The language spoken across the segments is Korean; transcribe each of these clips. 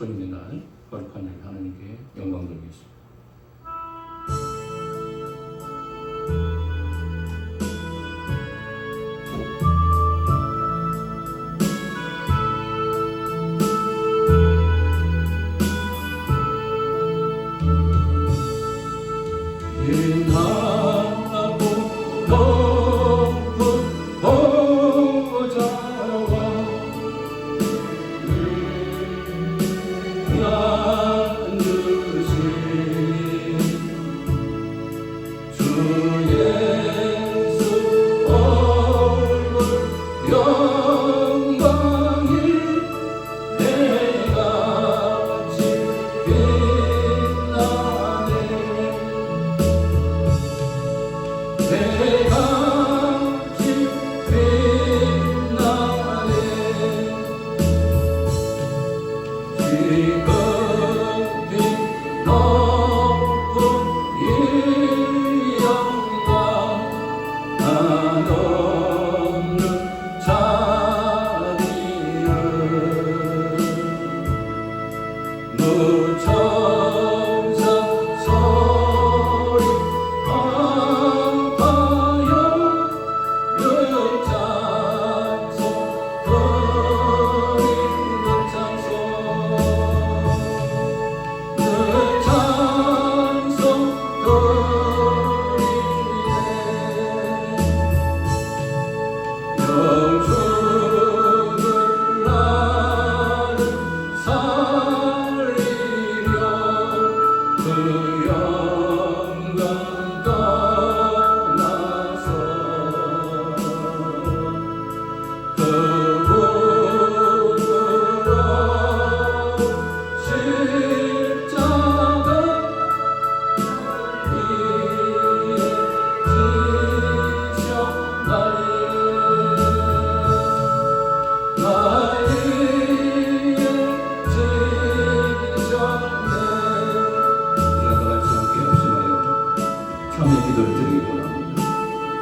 주님의 날 거룩한 일 하나님께 영광 돌리겠습니다.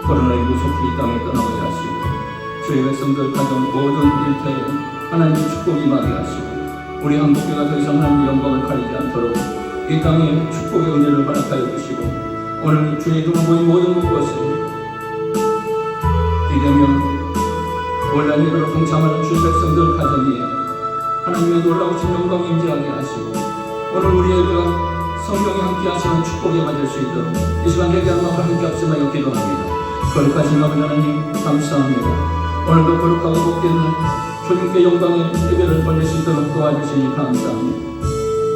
코로나19 속히 이 땅에 떠나게 하시고 주의 백성들 가정 모든 일터에 하나님의 축복이 임하게 하시고 우리 한국교회가 더 이상 하나님의 영광을 가리지 않도록 이 땅에 축복의 은혜를 허락하여 주시고 오늘 주의 이름을 모인 모든 것을 기대며 온라인 예배로 동참하는 주의 백성들 가정에 하나님의 놀라우신 영광이 임재하게 하시고 오늘 우리 예배가 성령이 함께 하시는 축복이 받을 수 있도록 이 시간 회개한 마음을 함께 합심하여 기도합니다. 거룩하신 아버지 하나님 감사합니다. 오늘도 거룩하고 복된 주님께 영광의 예배를 보낼 수 있도록 도와주시니 감사합니다.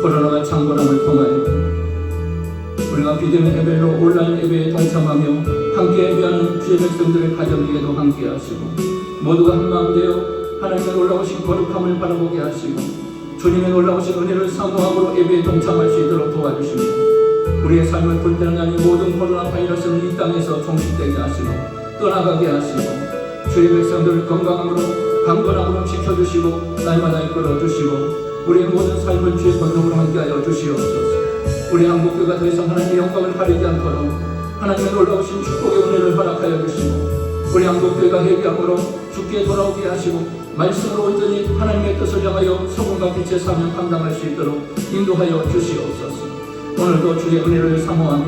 코로나가 창궐함을 통하여 우리가 비대면 예배로 온라인 예배에 동참하며 함께 예배하는 주의 백성들의 가정에게도 함께 하시고 모두가 한마음 되어 하나님의 놀라우신 거룩함을 바라보게 하시고 주님의 놀라우신 은혜를 사모함으로 예배에 동참할 수 있도록 도와주십니다. 우리의 삶을 불편하니 모든 코로나 바이러스는 이 땅에서 종식되게 하시고 떠나가게 하시고 주의 백성들을 건강함으로 강건함으로 지켜주시고 날마다 이끌어주시고 우리의 모든 삶을 주의 권능으로 함께하여 주시옵소서. 우리 한국교회가 더 이상 하나님의 영광을 가리지 않도록 하나님의 놀라우신 축복의 은혜를 허락하여 주시고 우리 한국교회가 회개함으로 주께 돌아오게 하시고 말씀으로 온전히 하나님의 뜻을 향하여 소금과 빛의 사명 감당할 수 있도록 인도하여 주시옵소서. 오늘도 주의 은혜를 사모하며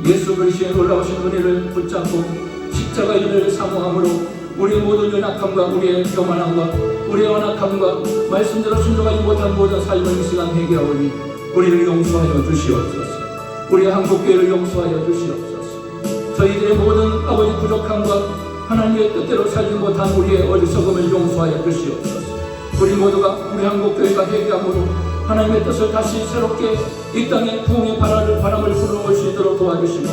예수 그리스도의 놀라우신 은혜를 붙잡고 십자가의 은혜를 사모함으로 우리의 모든 연약함과 우리의 교만함과 우리의 완악함과 말씀대로 순종하지 못한 모든 삶을 이 시간 회개하오니 우리를 용서하여 주시옵소서. 우리의 한국교회를 용서하여 주시옵소서. 저희들의 모든 아버지 부족함과 하나님의 뜻대로 살지 못한 우리의 어리석음을 용서하여 주시옵소서. 우리 모두가 우리 한국교회가 회개함으로 하나님의 뜻을 다시 새롭게 이 땅에 부흥의 바람을 불어올 수 있도록 도와주시고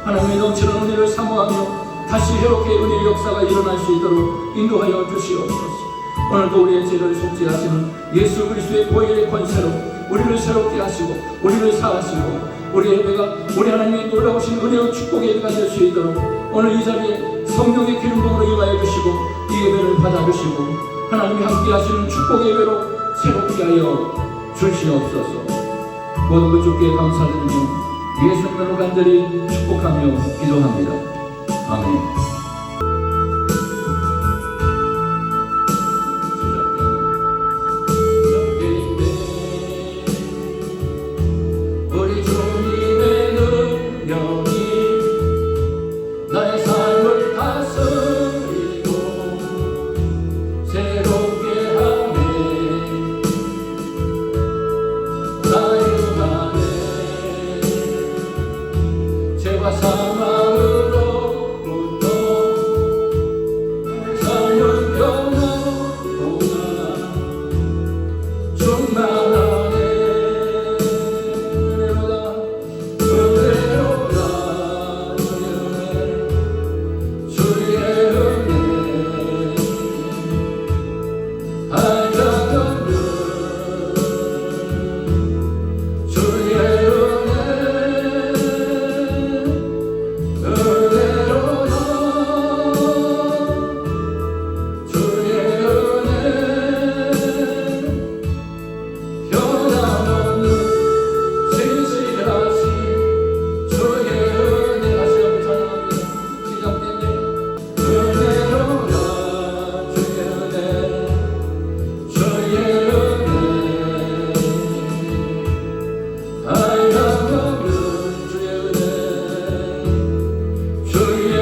하나님의 넘치는 은혜를 사모하며 다시 새롭게 은혜의 역사가 일어날 수 있도록 인도하여 주시옵소서. 오늘도 우리의 죄를 속죄하시는 예수 그리스도의 보혈의 권세로 우리를 새롭게 하시고 우리를 사하시고 우리 예배가 우리 하나님의 놀라우신 은혜와 축복의 예배가 될 수 있도록 오늘 이 자리에 성령의 기름부음으로 임하여 주시고 이 예배를 받아주시고 하나님이 함께 하시는 축복의 예배로 새롭게 하여 주시옵소서. 모든 것 주께 감사드리며 예수님으로 간절히 축복하며 기도합니다. 아멘. 충만하네. 은혜로다 주의 은혜 한량없는 주의 은혜로다 주의 은혜 변함없는 진실하신 주의 은혜 다시 한번 찬양합니다. 시작되네. 은혜로다 주의 은혜 주의 은혜 한량없는 주의 은혜 주의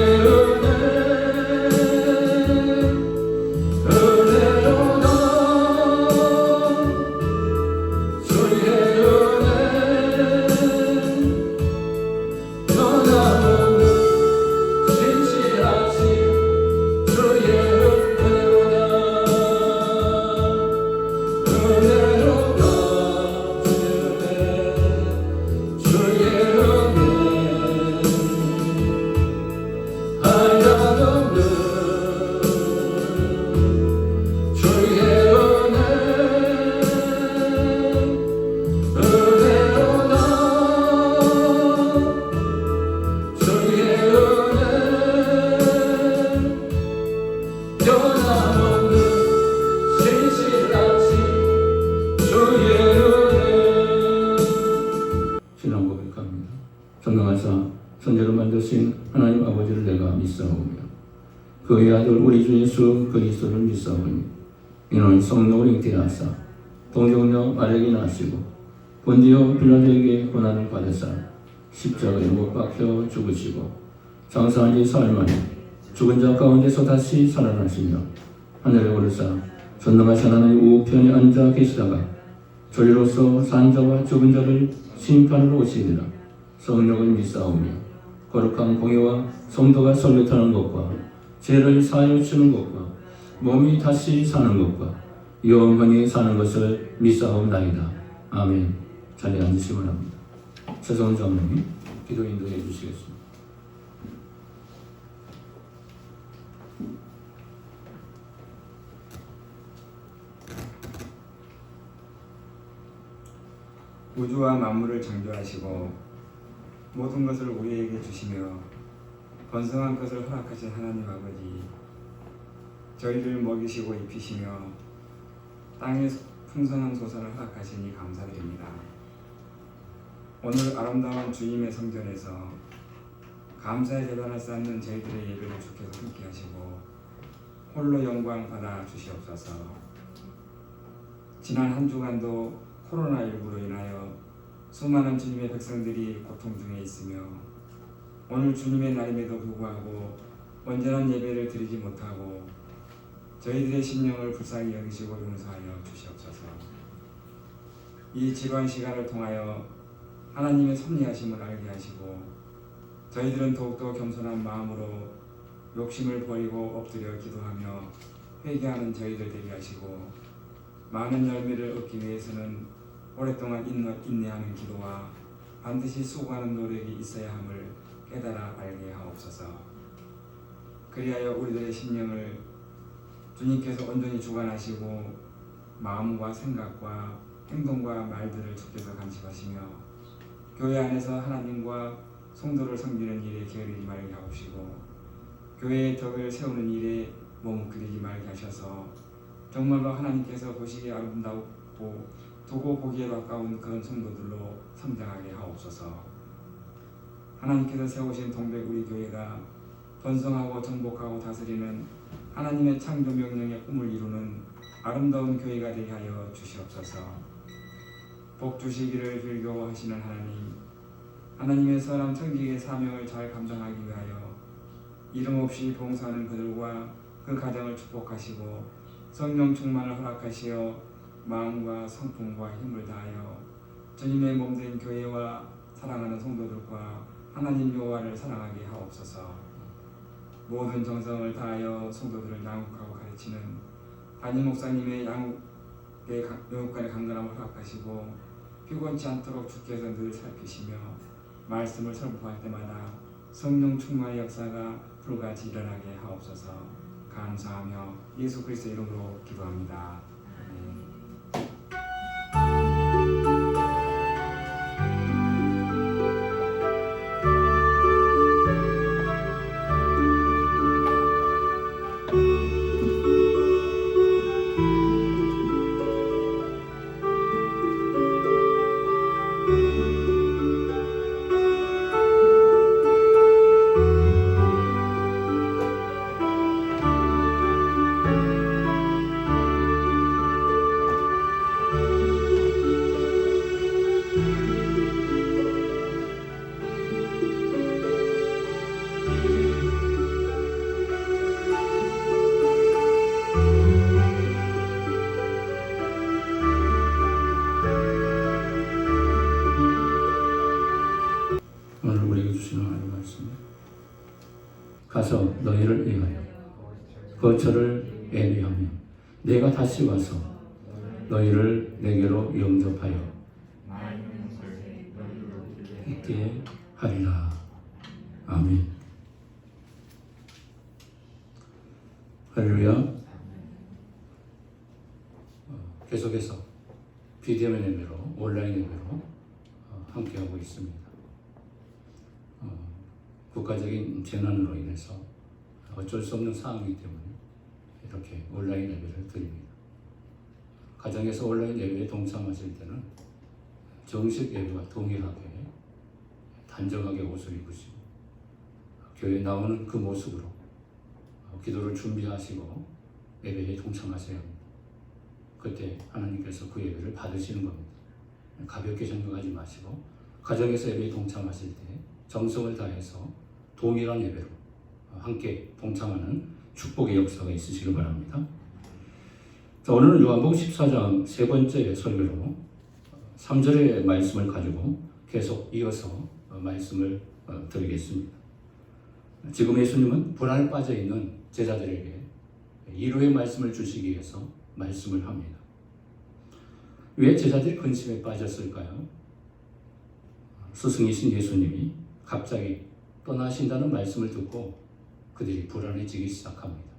은혜로다 주의 은혜 변함없는 진실하신 주의 은혜로다 은혜로다 주의 은혜 한량없는 주의 은혜 은혜로다 주의 은혜 변함없는 진실하신 주의 은혜. 신앙 고백합니다. 전능하사 천지를 만드신 하나님 아버지를 내가 믿사오며 그의 아들 우리 주 예수 그리스도를 믿사오니 이는 성령을 잉태하사 동정녀 마리아에게 나시고 본디오 빌라도에게 고난을 받으사 십자가에 못 박혀 죽으시고 장사한 지 사흘 만에 죽은 자 가운데서 다시 살아나시며 하늘에 오르사 전능하신 하나님 우편에 앉아 계시다가 저리로서 산 자와 죽은 자를 심판으로 오시리라. 성령을 믿사오며 거룩한 공예와 성도가 설교하는 것과 죄를 사하여 주는 것과 몸이 다시 사는 것과 영원히 사는 것을 믿사옵나이다. 아멘. 자리에 앉으시기 바랍니다. 최성훈 장로님 기도 인도해 주시겠습니다. 우주와 만물을 창조하시고 모든 것을 우리에게 주시며 번성한 것을 허락하신 하나님 아버지, 저희를 먹이시고 입히시며 땅의 풍성한 소산을 허락하시니 감사드립니다. 오늘 아름다운 주님의 성전에서 감사의 제단을 쌓는 저희들의 예배를 주께서 함께 하시고 홀로 영광 받아 주시옵소서. 지난 한 주간도 코로나19로 인하여 수많은 주님의 백성들이 고통 중에 있으며 오늘 주님의 날임에도 불구하고 온전한 예배를 드리지 못하고 저희들의 심령을 불쌍히 여기시고 용서하여 주시옵소서. 이 지루한 시간을 통하여 하나님의 섭리하심을 알게 하시고 저희들은 더욱더 겸손한 마음으로 욕심을 버리고 엎드려 기도하며 회개하는 저희들 되게 하시고 많은 열매를 얻기 위해서는 오랫동안 인내하는 기도와 반드시 수고하는 노력이 있어야 함을 깨달아 알게 하옵소서. 그리하여 우리들의 심령을 주님께서 온전히 주관하시고 마음과 생각과 행동과 말들을 주께서 간섭하시며 교회 안에서 하나님과 성도를 섬기는 일에 게으르지 말게 하옵시고 교회의 덕을 세우는 일에 머뭇거리지 말게 하셔서 정말로 하나님께서 보시기에 아름답고 두고 보기에 가까운 그런 성도들로 성장하게 하옵소서. 하나님께서 세우신 동백 우리 교회가 번성하고 정복하고 다스리는 하나님의 창조 명령의 꿈을 이루는 아름다운 교회가 되게 하여 주시옵소서. 복 주시기를 즐거워하시는 하나님, 하나님의 선한 청지기의 사명을 잘 감당하기 위하여 이름 없이 봉사하는 그들과 그 가정을 축복하시고 성령 충만을 허락하시어 마음과 성품과 힘을 다하여 주님의 몸된 교회와 사랑하는 성도들과 하나님 여호와를 사랑하게 하옵소서. 모든 정성을 다하여 성도들을 양육하고 가르치는 담임 목사님의 양육 영육간의 강건함을 허락하시고 피곤치 않도록 주께서 늘 살피시며 말씀을 선포할 때마다 성령 충만의 역사가 불같이 일어나게 하옵소서. 감사하며 예수 그리스도 이름으로 기도합니다. 오늘 우리에게 주시는 하나님의 말씀. 가서 너희를 위하여 거처를 애비하며 내가 다시 와서 너희를 내게로 영접하여 있게 하리라. 아멘. 할렐루야. 계속해서 비대면 예배로 온라인 예배로 함께하고 있습니다. 국가적인 재난으로 인해서 어쩔 수 없는 상황이기 때문에 이렇게 온라인 예배를 드립니다. 가정에서 온라인 예배에 동참하실 때는 정식 예배와 동일하게 단정하게 옷을 입으시고 교회에 나오는 그 모습으로 기도를 준비하시고 예배에 동참하셔야 합니다. 그때 하나님께서 그 예배를 받으시는 겁니다. 가볍게 생각하지 마시고 가정에서 예배에 동참하실 때 정성을 다해서 동일한 예배로 함께 동참하는 축복의 역사가 있으시길 바랍니다. 자, 오늘은 요한복음 14장 세 번째 설교로 3절의 말씀을 가지고 계속 이어서 말씀을 드리겠습니다. 지금 예수님은 불안에 빠져 있는 제자들에게 위로의 말씀을 주시기 위해서 말씀을 합니다. 왜 제자들이 근심에 빠졌을까요? 스승이신 예수님이 갑자기 떠나신다는 말씀을 듣고 그들이 불안해지기 시작합니다.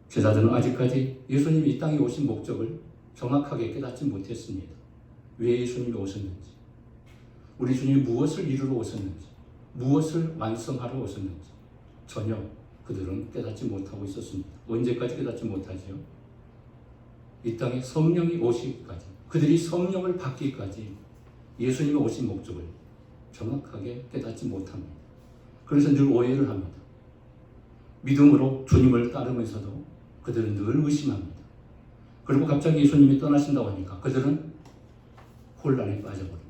제자들은 아직까지 예수님이 이 땅에 오신 목적을 정확하게 깨닫지 못했습니다. 왜 예수님이 오셨는지, 우리 주님이 무엇을 이루러 오셨는지, 무엇을 완성하러 오셨는지 전혀 그들은 깨닫지 못하고 있었습니다. 언제까지 깨닫지 못하지요? 이 땅에 성령이 오시기까지, 그들이 성령을 받기까지 예수님이 오신 목적을 정확하게 깨닫지 못합니다. 그래서 늘 오해를 합니다. 믿음으로 주님을 따르면서도 그들은 늘 의심합니다. 그리고 갑자기 예수님이 떠나신다고 하니까 그들은 혼란에 빠져버립니다.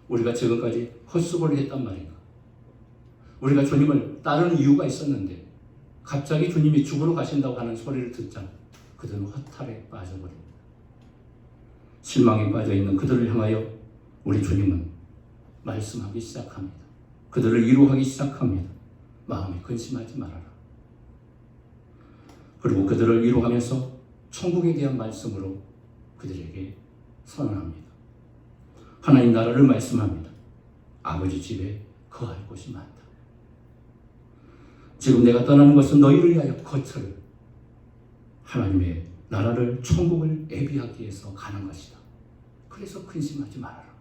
우리가 지금까지 헛수고를 했단 말인가? 우리가 주님을 따르는 이유가 있었는데 갑자기 주님이 죽으러 가신다고 하는 소리를 듣자 그들은 허탈에 빠져버립니다. 실망에 빠져있는 그들을 향하여 우리 주님은 말씀하기 시작합니다. 그들을 위로하기 시작합니다. 마음에 근심하지 말아라. 그리고 그들을 위로하면서 천국에 대한 말씀으로 그들에게 선언합니다. 하나님 나라를 말씀합니다. 아버지 집에 거할 곳이 많다. 지금 내가 떠나는 것은 너희를 위하여 거처를, 하나님의 나라를, 천국을 예비하기 위해서 가는 것이다. 그래서 근심하지 말아라.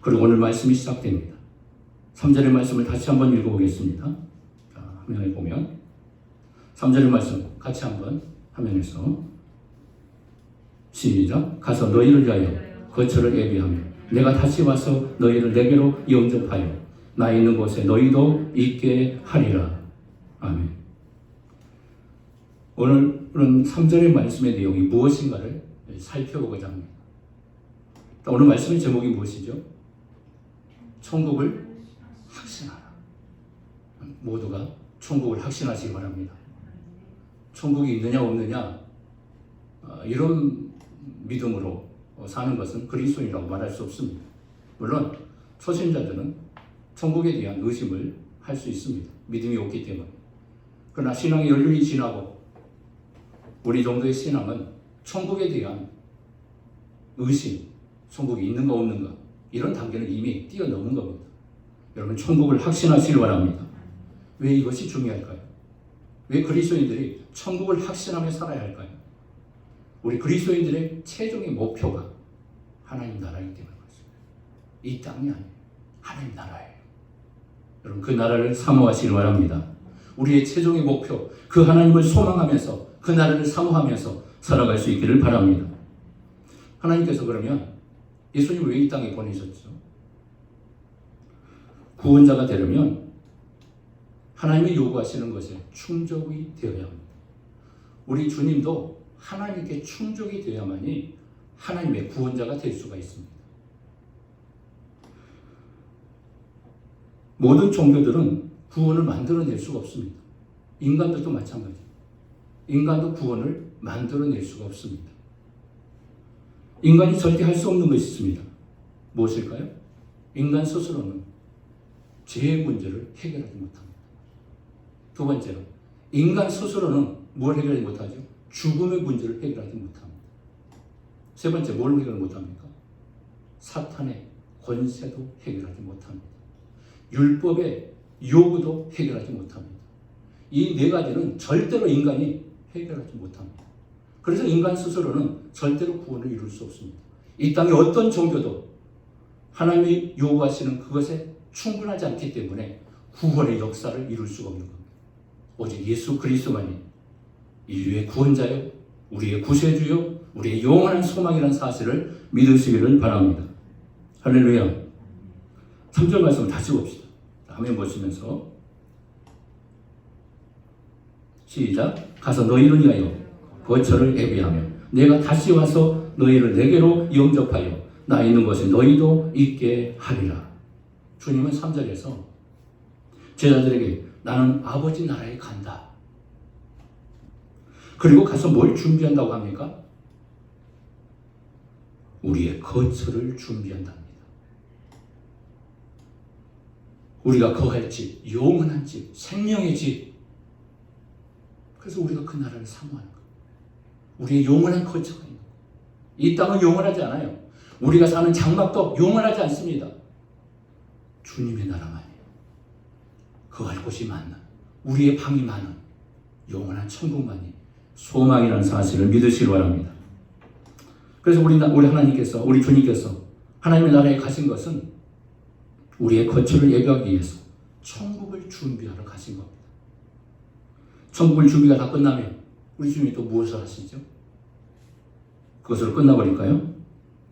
그리고 오늘 말씀이 시작됩니다. 3절의 말씀을 다시 한번 읽어보겠습니다. 자, 화면에 보면 3절의 말씀 같이 한번 화면에서 시작. 가서 너희를 위하여 거처를 예비하며 내가 다시 와서 너희를 내게로 영접하여 나 있는 곳에 너희도 있게 하리라. 아멘. 오늘은 3절의 말씀의 내용이 무엇인가를 살펴보고자 합니다. 오늘 말씀의 제목이 무엇이죠? 천국을 확신하라. 모두가 천국을 확신하시기 바랍니다. 천국이 있느냐 없느냐 이런 믿음으로 사는 것은 그리스도인이라고 말할 수 없습니다. 물론 초신자들은 천국에 대한 의심을 할 수 있습니다. 믿음이 없기 때문에. 그러나 신앙의 연륜이 지나고 우리 정도의 신앙은 천국에 대한 의심, 천국이 있는가 없는가 이런 단계는 이미 뛰어넘은 겁니다. 여러분 천국을 확신하시기 바랍니다. 왜 이것이 중요할까요? 왜 그리스도인들이 천국을 확신하며 살아야 할까요? 우리 그리스도인들의 최종의 목표가 하나님 나라이기 때문에 그렇습니다. 이 땅이 아니에요. 하나님 나라예요. 여러분 그 나라를 사모하시기 바랍니다. 우리의 최종의 목표, 그 하나님을 소망하면서 그 나라를 사모하면서 살아갈 수 있기를 바랍니다. 하나님께서 그러면 예수님을 왜 이 땅에 보내셨죠? 구원자가 되려면 하나님이 요구하시는 것에 충족이 되어야 합니다. 우리 주님도 하나님께 충족이 되어야만이 하나님의 구원자가 될 수가 있습니다. 모든 종교들은 구원을 만들어낼 수가 없습니다. 인간들도 마찬가지입니다. 인간도 구원을 만들어낼 수가 없습니다. 인간이 절대 할 수 없는 것이 있습니다. 무엇일까요? 인간 스스로는 죄의 문제를 해결하지 못합니다. 두 번째로 인간 스스로는 뭘 해결하지 못하죠? 죽음의 문제를 해결하지 못합니다. 세 번째 뭘 해결 못합니까? 사탄의 권세도 해결하지 못합니다. 율법의 요구도 해결하지 못합니다. 이 네 가지는 절대로 인간이 해결하지 못합니다. 그래서 인간 스스로는 절대로 구원을 이룰 수 없습니다. 이 땅의 어떤 종교도 하나님이 요구하시는 그것에 충분하지 않기 때문에 구원의 역사를 이룰 수가 없는 겁니다. 오직 예수 그리스도만이 인류의 구원자요, 우리의 구세주요, 우리의 영원한 소망이라는 사실을 믿으시기를 바랍니다. 할렐루야. 3절 말씀을 다시 봅시다. 화면 보시면서 시작. 가서 너희를 위하여 거처를 예비하며 내가 다시 와서 너희를 내게로 영접하여 나 있는 곳에 너희도 있게 하리라. 주님은 3절에서 제자들에게 나는 아버지 나라에 간다. 그리고 가서 뭘 준비한다고 합니까? 우리의 거처를 준비한답니다. 우리가 거할 집, 영원한 집, 생명의 집. 그래서 우리가 그 나라를 사모하는 거예요. 우리의 영원한 거처가 있는 거예요. 이 땅은 영원하지 않아요. 우리가 사는 장막도 영원하지 않습니다. 주님의 나라만이에요. 거할 곳이 많은, 우리의 방이 많은 영원한 천국만이 소망이라는 사실을 믿으시기 바랍니다. 그래서 우리 하나님께서, 우리 주님께서 하나님의 나라에 가신 것은 우리의 거처를 예비하기 위해서 천국을 준비하러 가신 겁니다. 천국을 준비가 다 끝나면 우리 주님이 또 무엇을 하시죠? 그것으로 끝나버릴까요?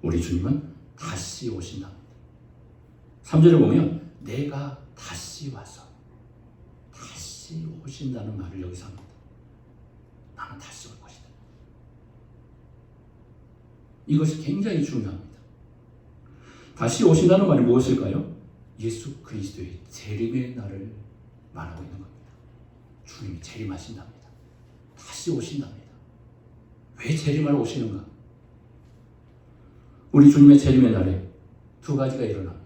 우리 주님은 다시 오신답니다. 3절을 보면 내가 다시 와서 다시 오신다는 말을 여기서 합니다. 나는 다시 올 것이다. 이것이 굉장히 중요합니다. 다시 오신다는 말이 무엇일까요? 예수 그리스도의 재림의 날을 말하고 있는 겁니다. 주님이 재림하신답니다. 다시 오신답니다. 왜 재림하러 오시는가? 우리 주님의 재림의 날에 두 가지가 일어납니다.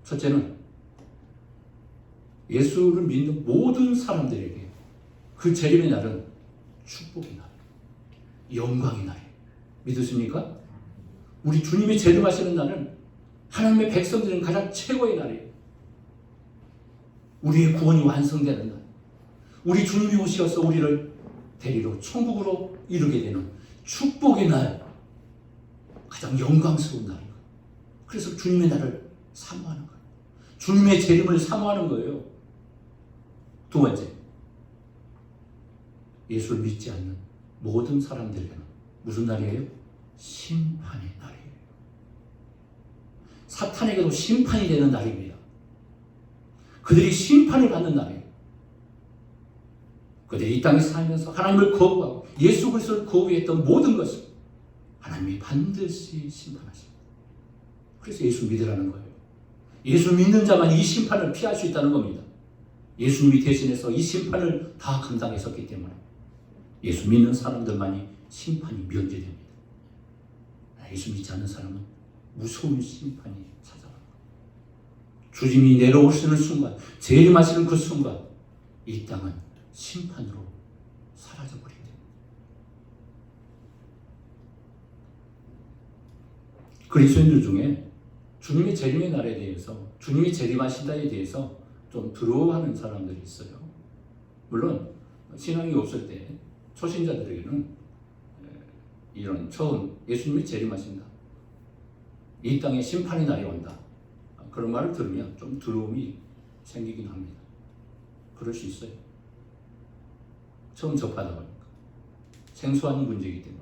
첫째는 예수를 믿는 모든 사람들에게 그 재림의 날은 축복의 날, 영광의 날이에요. 믿으십니까? 우리 주님이 재림하시는 날은 하나님의 백성들은 가장 최고의 날이에요. 우리의 구원이 완성되는 날, 우리 주님이 오셔서 우리를 데리러 천국으로 이르게 되는 축복의 날, 가장 영광스러운 날이에요. 그래서 주님의 날을 사모하는 거예요. 주님의 재림을 사모하는 거예요. 두 번째, 예수를 믿지 않는 모든 사람들에게는 무슨 날이에요? 심판의 날이에요. 사탄에게도 심판이 되는 날입니다. 그들이 심판을 받는 날이에요. 그들이 이 땅에 살면서 하나님을 거부하고 예수 그리스도를 거부했던 모든 것을 하나님이 반드시 심판하십니다. 그래서 예수 믿으라는 거예요. 예수 믿는 자만 이 심판을 피할 수 있다는 겁니다. 예수님이 대신해서 이 심판을 다 감당했었기 때문에 예수 믿는 사람들만이 심판이 면제됩니다. 예수 믿지 않는 사람은 무서운 심판이 찾아옵니다. 주님이 내려오시는 순간, 재림하시는 그 순간 이 땅은 심판으로 사라져버립니다. 그리스도인들 중에 주님의 재림의 날에 대해서, 주님이 재림하신다에 대해서 좀 두려워하는 사람들이 있어요. 물론 신앙이 없을 때 초신자들에게는 이런 처음 예수님이 재림하신다, 이 땅에 심판의 날이 온다, 그런 말을 들으면 좀 두려움이 생기긴 합니다. 그럴 수 있어요. 처음 접하다 보니까 생소한 문제이기 때문에.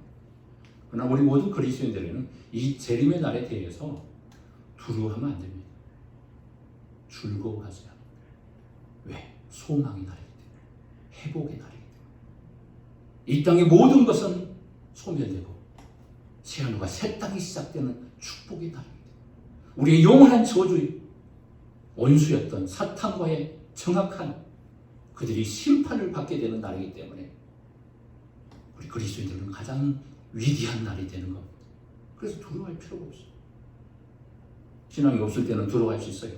그러나 우리 모든 그리스도인들에게는 이 재림의 날에 대해서 두려워하면 안 됩니다. 즐거워하세요. 왜? 소망의 날이기 때문에, 회복의 날이기 때문에. 이 땅의 모든 것은 소멸되고 새하늘과 새 땅이 시작되는 축복의 날입니다. 우리의 영원한 저주의 원수였던 사탄과의 정확한 그들이 심판을 받게 되는 날이기 때문에 우리 그리스도인들은 가장 위대한 날이 되는 겁니다. 그래서 두려워할 필요가 없어요. 신앙이 없을 때는 두려워할 수 있어요.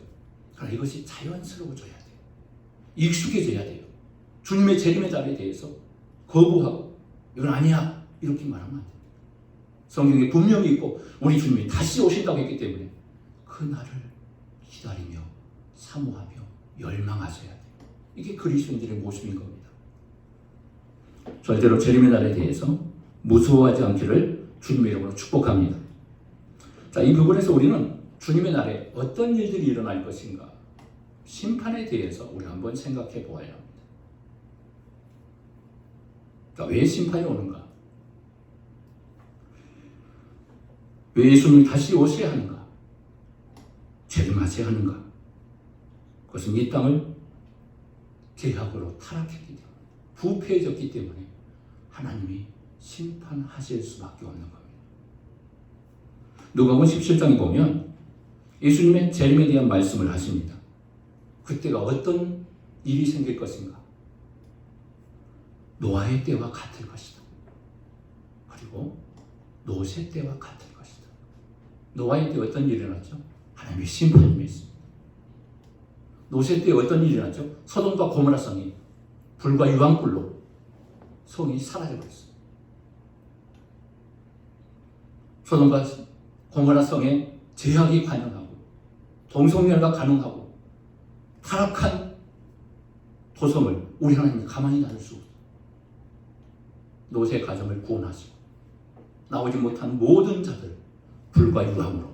그러나 이것이 자연스러워져야 돼요. 익숙해져야 돼요. 주님의 재림의 날에 대해서 거부하고 이건 아니야 이렇게 말하면 안 돼요. 성경에 분명히 있고 우리 주님이 다시 오신다고 했기 때문에 그 날을 기다리며 사모하며 열망하셔야 돼요. 이게 그리스도인들의 모습인 겁니다. 절대로 재림의 날에 대해서 무서워하지 않기를 주님의 이름으로 축복합니다. 자, 이 부분에서 우리는 주님의 날에 어떤 일들이 일어날 것인가, 심판에 대해서 우리 한번 생각해 보아야 합니다. 자, 왜 심판이 오는가? 왜 예수님이 다시 오셔야 하는가? 재림하셔야 하는가? 그것은 이 땅을 죄악으로 타락했기 때문에, 부패해졌기 때문에 하나님이 심판하실 수밖에 없는 겁니다. 누가복음 17장에 보면 예수님의 재림에 대한 말씀을 하십니다. 그때가 어떤 일이 생길 것인가? 노아의 때와 같을 것이다. 그리고 노새 때와 같을 것이다. 노아의 때 어떤 일이 일어났죠? 하나님의 심판이 있습니다. 노새 때 어떤 일이 일어났죠? 소돔과 고모라 성이 불과 유황불로 성이 사라져버렸어요. 소돔과 고모라 성에 죄악이 관영하고 동성애가 가능하고 타락한 도성을 우리 하나님이 가만히 놔둘 수 없어요. 노새 가정을 구원하시고 나오지 못한 모든 자들 불과 유황으로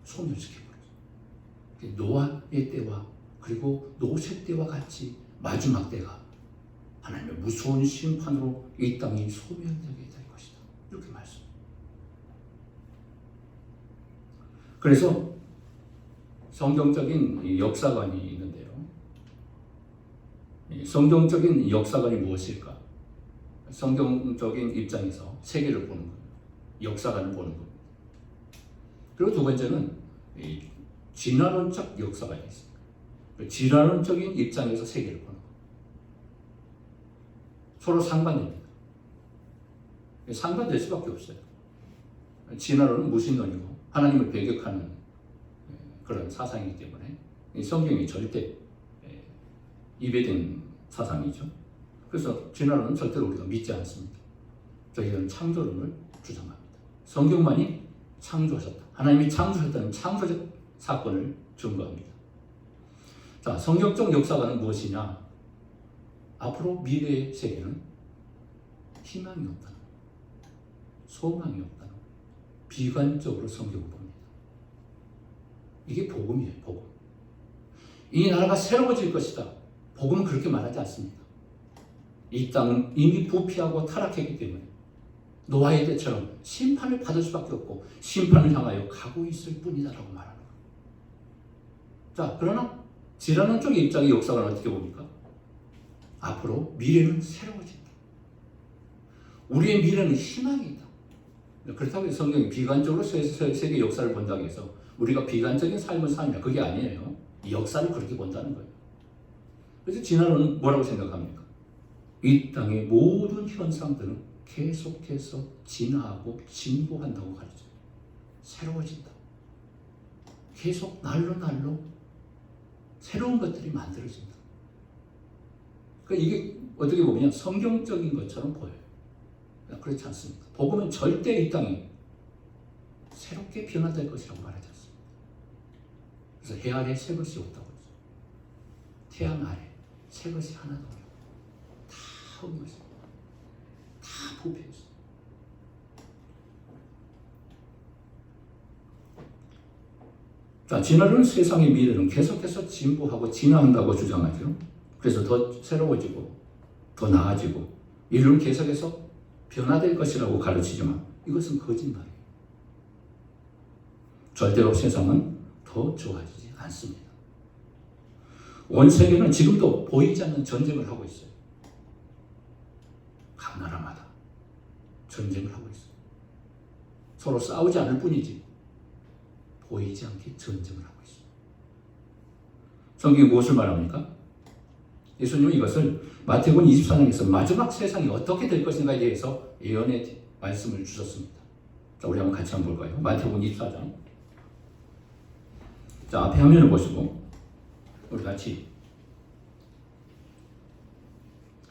소멸시켜버렸어요. 노아의 때와 그리고 노새 때와 같이 마지막 때가 하나님의 무서운 심판으로 이 땅이 소멸되게 될 것이다. 이렇게 말씀. 그래서 성경적인 역사관이 있는데요. 성경적인 역사관이 무엇일까? 성경적인 입장에서 세계를 보는 겁니다. 역사관을 보는 겁니다. 그리고 두 번째는 진화론적 역사관이 있습니다. 진화론적인 입장에서 세계를 보는 겁니다. 서로 상반됩니다. 상반될 수밖에 없어요. 진화론은 무신론이고 하나님을 배격하는 그런 사상이기 때문에 성경이 절대 이배된 사상이죠. 그래서 진화론은 절대로 우리가 믿지 않습니다. 저희는 창조론을 주장합니다. 성경만이 창조하셨다. 하나님이 창조하셨다는 창조적 사건을 증거합니다. 자, 성경적 역사관은 무엇이냐? 앞으로 미래의 세계는 희망이 없다는, 소망이 없다는, 비관적으로 성경을 봅니다. 이게 복음이에요, 복음. 이 나라가 새로워질 것이다. 복음은 그렇게 말하지 않습니다. 이 땅은 이미 부패하고 타락했기 때문에 노아의 때처럼 심판을 받을 수밖에 없고 심판을 향하여 가고 있을 뿐이다라고 말하는 거예요. 자, 그러나 진화론 쪽의 입장의 역사관은 어떻게 봅니까? 앞으로 미래는 새로워진다. 우리의 미래는 희망이다. 그렇다고 해서 성경이 비관적으로 세계 역사를 본다고 해서 우리가 비관적인 삶을 사느냐, 그게 아니에요. 이 역사를 그렇게 본다는 거예요. 그래서 진화론은 뭐라고 생각합니까? 이 땅의 모든 현상들은 계속해서 진화하고 진보한다고 가르쳐요. 새로워진다. 계속 날로 새로운 것들이 만들어진다. 그러니까 이게 어떻게 보면 성경적인 것처럼 보여요. 그렇지 않습니다. 복음은 절대 이 땅에 새롭게 변화될 것이라고 말해졌습니다. 그래서 해 아래 새 것이 없다고 했어요. 태양 아래 새 것이 하나도 없어요. 다 헛것이에요. 다 부패했어요. 자, 지나는 세상의 미래는 계속해서 진보하고 진화한다고 주장하죠. 그래서 더 새로워지고 더 나아지고 인류는 계속해서 변화될 것이라고 가르치지만 이것은 거짓말이에요. 절대로 세상은 더 좋아지지 않습니다. 온 세계는 지금도 보이지 않는 전쟁을 하고 있어요. 각 나라마다 전쟁을 하고 있어요. 서로 싸우지 않을 뿐이지 보이지 않게 전쟁을 하고 있어요. 성경이 무엇을 말합니까? 예수님은 이것을 마태복음 24장에서 마지막 세상이 어떻게 될 것인가에 대해서 예언의 말씀을 주셨습니다. 자, 우리 한번 같이 한번 볼까요? 마태복음 24장. 자, 앞에 화면을 보시고 우리 같이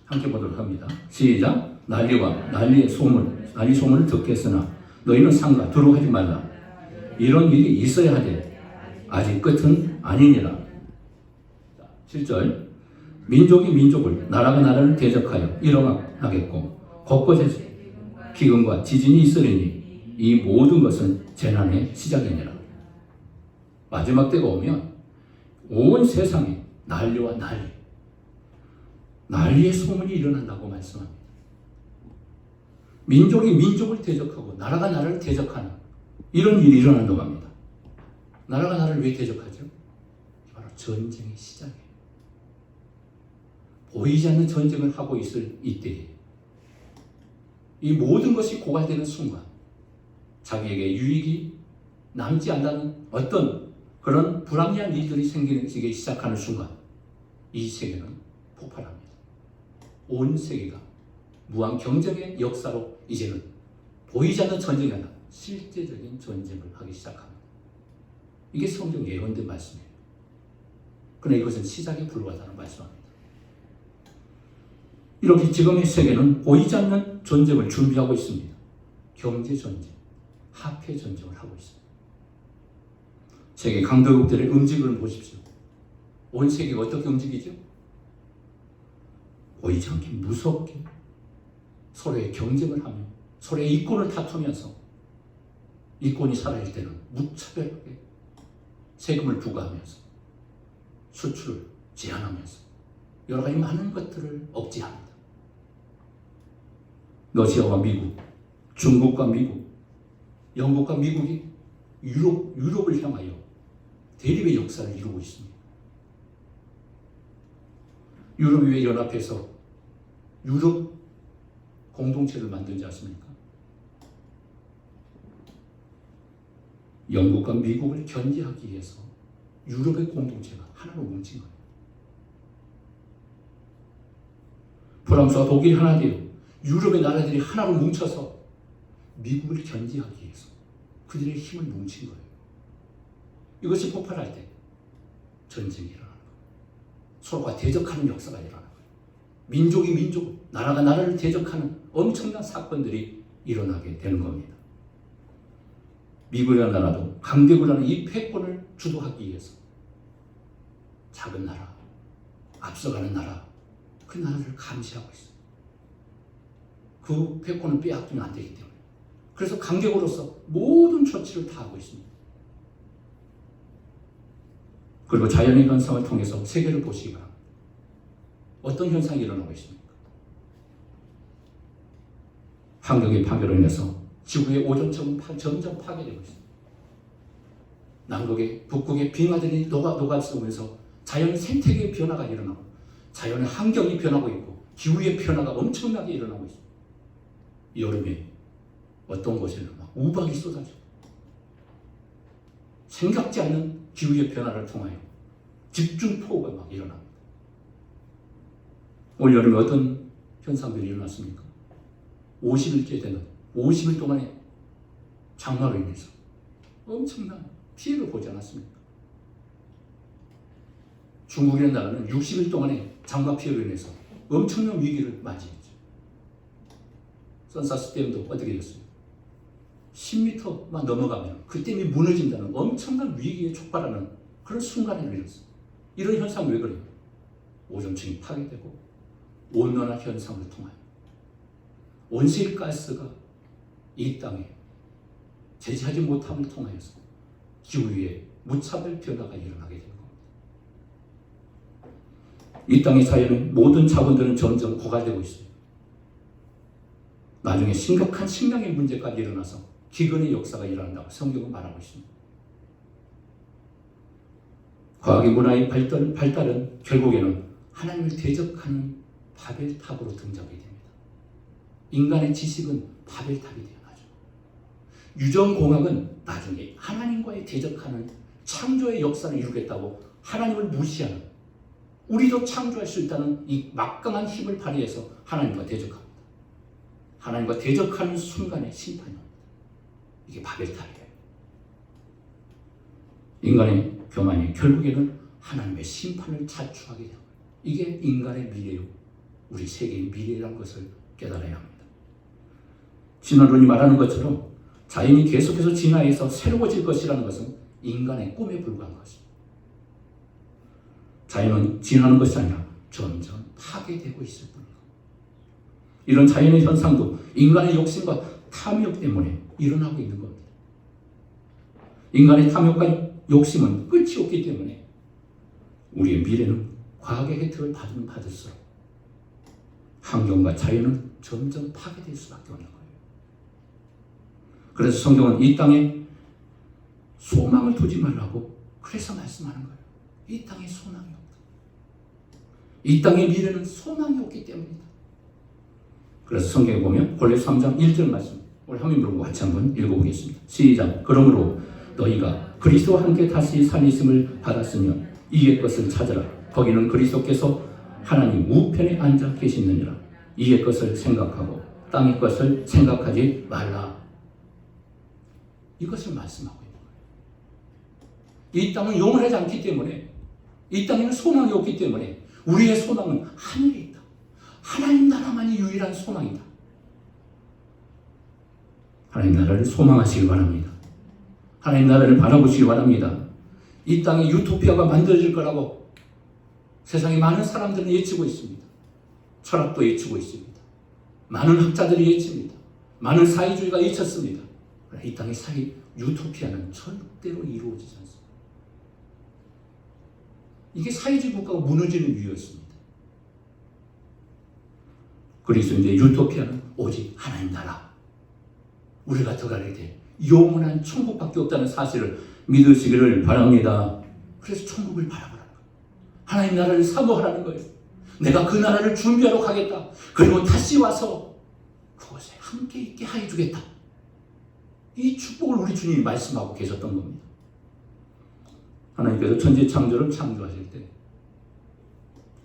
함께 보도록 합니다. 시작. 난리와 난리 소문을 듣겠으나 너희는 삼가 두려워하지 말라. 이런 일이 있어야 하되 아직 끝은 아니니라. 7절. 민족이 민족을 나라가 나라를 대적하여 일어나겠고 곳곳에서 기근과 지진이 있으리니 이 모든 것은 재난의 시작이니라. 마지막 때가 오면 온 세상에 난리와 난리의 소문이 일어난다고 말씀합니다. 민족이 민족을 대적하고 나라가 나라를 대적하는 이런 일이 일어난다고 합니다. 나라가 나라를 왜 대적하죠? 바로 전쟁의 시작이에요. 보이지 않는 전쟁을 하고 있을 이때에 이 모든 것이 고갈되는 순간 자기에게 유익이 남지 않는 어떤 그런 불합리한 일들이 생기기 시작하는 순간 이 세계는 폭발합니다. 온 세계가 무한 경쟁의 역사로 이제는 보이지 않는 전쟁이 아니라 실제적인 전쟁을 하기 시작합니다. 이게 성경 예언된 말씀이에요. 그러나 이것은 시작에 불과하다는 말씀입니다. 이렇게 지금의 세계는 보이지 않는 전쟁을 준비하고 있습니다. 경제전쟁, 화폐전쟁을 하고 있습니다. 세계 강대국들의 움직임을 보십시오. 온 세계가 어떻게 움직이죠? 보이지 않게 무섭게 서로의 경쟁을 하며 서로의 이권을 다투면서 이권이 살아있을 때는 무차별하게 세금을 부과하면서 수출을 제한하면서 여러 가지 많은 것들을 억제합니다. 러시아와 미국, 중국과 미국, 영국과 미국이 유럽을 향하여 대립의 역사를 이루고 있습니다. 유럽이 왜 연합해서 유럽 공동체를 만든지 아십니까? 영국과 미국을 견제하기 위해서 유럽의 공동체가 하나로 뭉친 거예요. 프랑스와 독일이 하나 되어 유럽의 나라들이 하나로 뭉쳐서 미국을 견제하기 위해서 그들의 힘을 뭉친 거예요. 이것이 폭발할 때 전쟁이 일어나는 거예요. 서로가 대적하는 역사가 일어나는 거예요. 민족이 민족을, 나라가 나라를 대적하는 엄청난 사건들이 일어나게 되는 겁니다. 미국이라는 나라도 강대국이라는 이 패권을 주도하기 위해서 작은 나라, 앞서가는 나라, 그 나라를 감시하고 있어요. 그 패권을 빼앗기면 안 되기 때문에. 그래서 강대국으로서 모든 조치를 다 하고 있습니다. 그리고 자연의 현상을 통해서 세계를 보시기 바랍니다. 어떤 현상이 일어나고 있습니까? 환경의 파괴로 인해서 지구의 오존층은 점점 파괴되고 있습니다. 남극의 북극의 빙하들이 녹아쓰면서 자연 생태계의 변화가 일어나고 자연의 환경이 변하고 있고 기후의 변화가 엄청나게 일어나고 있습니다. 여름에 어떤 곳에는 막 우박이 쏟아져 생각지 않는 기후의 변화를 통하여 집중폭우가 막 일어납니다. 올 여름에 어떤 현상들이 일어났습니까? 50일째 되는 50일 동안의 장마로 인해서 엄청난 피해를 보지 않았습니까? 중국이라는 나라는 60일 동안의 장마 피해로 인해서 엄청난 위기를 맞이했죠. 선사스 댐도 어떻게 됐어요? 10m만 넘어가면 그때 이미 무너진다는 엄청난 위기에 촉발하는 그런 순간에 이르렀어요. 이런 현상이 왜 그래요? 오존층이 파괴되고 온난화 현상을 통하여 온실가스가 이 땅에 제지하지 못함을 통하여서 기후위에 무차별 변화가 일어나게 되는 겁니다. 이 땅의 사회는 모든 자원들은 점점 고갈되고 있어요. 나중에 심각한 식량의 문제까지 일어나서 기근의 역사가 일어난다고 성경은 말하고 있습니다. 과학의 문화의 발달은 결국에는 하나님을 대적하는 바벨탑으로 등장하게 됩니다. 인간의 지식은 바벨탑이 되어나죠. 유전공학은 나중에 하나님과의 대적하는 창조의 역사를 이루겠다고 하나님을 무시하는, 우리도 창조할 수 있다는 이 막강한 힘을 발휘해서 하나님과 대적합니다. 하나님과 대적하는 순간에 심판이 옵니다. 이게 바벨탑이에요. 인간의 교만이 결국에는 하나님의 심판을 자초하게 됩니다. 이게 인간의 미래요, 우리 세계의 미래라는 것을 깨달아야 합니다. 진화론이 말하는 것처럼 자연이 계속해서 진화해서 새로워질 것이라는 것은 인간의 꿈에 불과한 것입니다. 자연은 진화하는 것이 아니라 점점 파괴되고 있을 뿐입니다. 이런 자연의 현상도 인간의 욕심과 탐욕 때문에 일어나고 있는 겁니다. 인간의 탐욕과 욕심은 끝이 없기 때문에 우리의 미래는 과학의 혜택을 받으면 받을수록 환경과 자연은 점점 파괴될 수밖에 없는 거예요. 그래서 성경은 이 땅에 소망을 두지 말라고 그래서 말씀하는 거예요. 이 땅에 소망이 없다. 이 땅의 미래는 소망이 없기 때문이다. 그래서 성경에 보면 골로새 3장 1절 말씀, 우리 한민부로 같이 한번 읽어보겠습니다. 시작. 그러므로 너희가 그리스도와 함께 다시 살리심을 받았으면 이의 것을 찾으라. 거기는 그리스도께서 하나님 우편에 앉아 계시느니라. 이의 것을 생각하고 땅의 것을 생각하지 말라. 이것을 말씀하고 있는 거예요. 이 땅은 영원하지 않기 때문에, 이 땅에는 소망이 없기 때문에 우리의 소망은 하늘에 있다. 하나님 나라만이 유일한 소망이다. 하나님 나라를 소망하시기 바랍니다. 하나님 나라를 바라보시기 바랍니다. 이 땅에 유토피아가 만들어질 거라고 세상에 많은 사람들은 예측하고 있습니다. 철학도 예측하고 있습니다. 많은 학자들이 예측합니다. 많은 사회주의가 예측습니다. 이 땅의 유토피아는 절대로 이루어지지 않습니다. 이게 사회주의 국가가 무너지는 이유였습니다. 그래서 이제 유토피아는 오직 하나님 나라, 우리가 들어가게 돼 영원한 천국밖에 없다는 사실을 믿으시기를 바랍니다. 그래서 천국을 바라보라는 거예요. 하나님 나라를 사모하라는 거예요. 내가 그 나라를 준비하러 가겠다. 그리고 다시 와서 그곳에 함께 있게 하여 주겠다. 이 축복을 우리 주님이 말씀하고 계셨던 겁니다. 하나님께서 천지 창조를 창조하실 때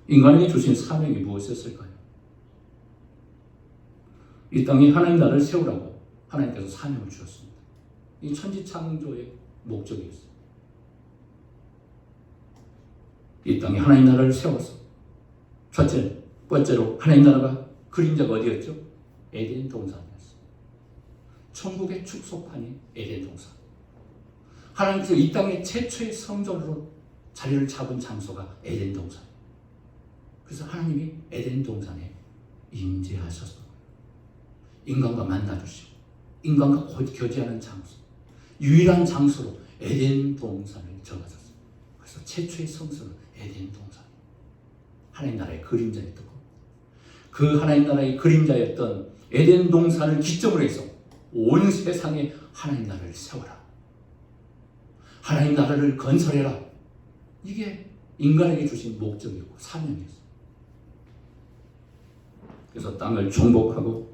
인간에게 주신 사명이 무엇이었을까요? 이 땅에 하나님 나라를 세우라고 하나님께서 사명을 주셨습니다. 이 천지 창조의 목적이었어요. 이 땅에 하나님 나라를 세워서 번째로 하나님 나라가 그림자가 어디였죠? 에덴 동산이었어요. 천국의 축소판이 에덴 동산. 하나님께서 이 땅의 최초의 성전으로 자리를 잡은 장소가 에덴 동산. 그래서 하나님이 에덴 동산에 임재하셨어요. 인간과 만나주시고 인간과 교제하는 장소, 유일한 장소로 에덴 동산을 정하셨어요. 그래서 최초의 성소는 에덴 동산. 하나님 나라의 그림자였던 겁니다. 그 하나님 나라의 그림자였던 에덴 동산을 기점으로 해서 온 세상에 하나님 나라를 세워라. 하나님 나라를 건설해라. 이게 인간에게 주신 목적이고 사명이었어요. 그래서 땅을 정복하고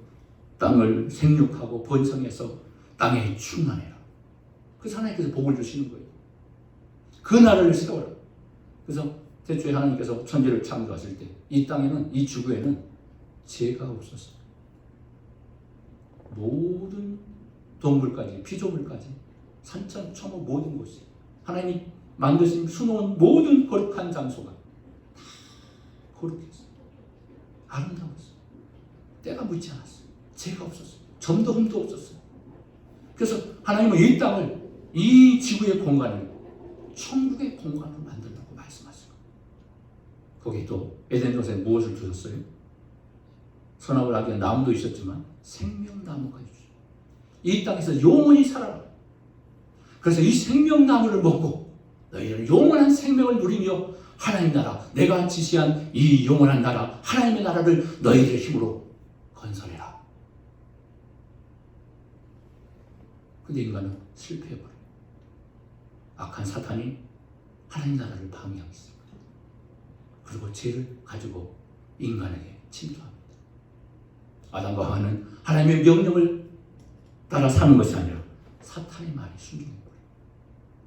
땅을 생육하고 번성해서 땅에 충만해라. 그래서 하나님께서 복을 주시는 거예요. 그 나라를 세워라. 그래서 태초에 하나님께서 천지를 창조하실 때 이 땅에는, 이 지구에는 죄가 없었어요. 모든 동물까지, 피조물까지, 산천, 초목 모든 곳이 하나님이 만드신 수놓은 모든 거룩한 장소가 다 거룩했어요. 아름다웠어요. 때가 묻지 않았어요. 죄가 없었어요. 점도 흠도 없었어요. 그래서 하나님은 이 땅을, 이 지구의 공간을 천국의 공간으로 만들라고 말씀하세요. 거기에 또 에덴 동산에 무엇을 두셨어요? 선악을 알게 한 나무도 있었지만 생명나무가 있어요. 이 땅에서 영원히 살아라. 그래서 이 생명나무를 먹고 너희는 영원한 생명을 누리며 하나님 나라, 내가 지시한 이 영원한 나라, 하나님의 나라를 너희들의 힘으로 건설해라. 근데 인간은 실패해버려요. 악한 사탄이 하나님 나라를 방해하고 있습니다. 그리고 죄를 가지고 인간에게 침투합니다. 아담과 하와는 하나님의 명령을 따라 사는 것이 아니라 사탄의 말에 순종해버려요.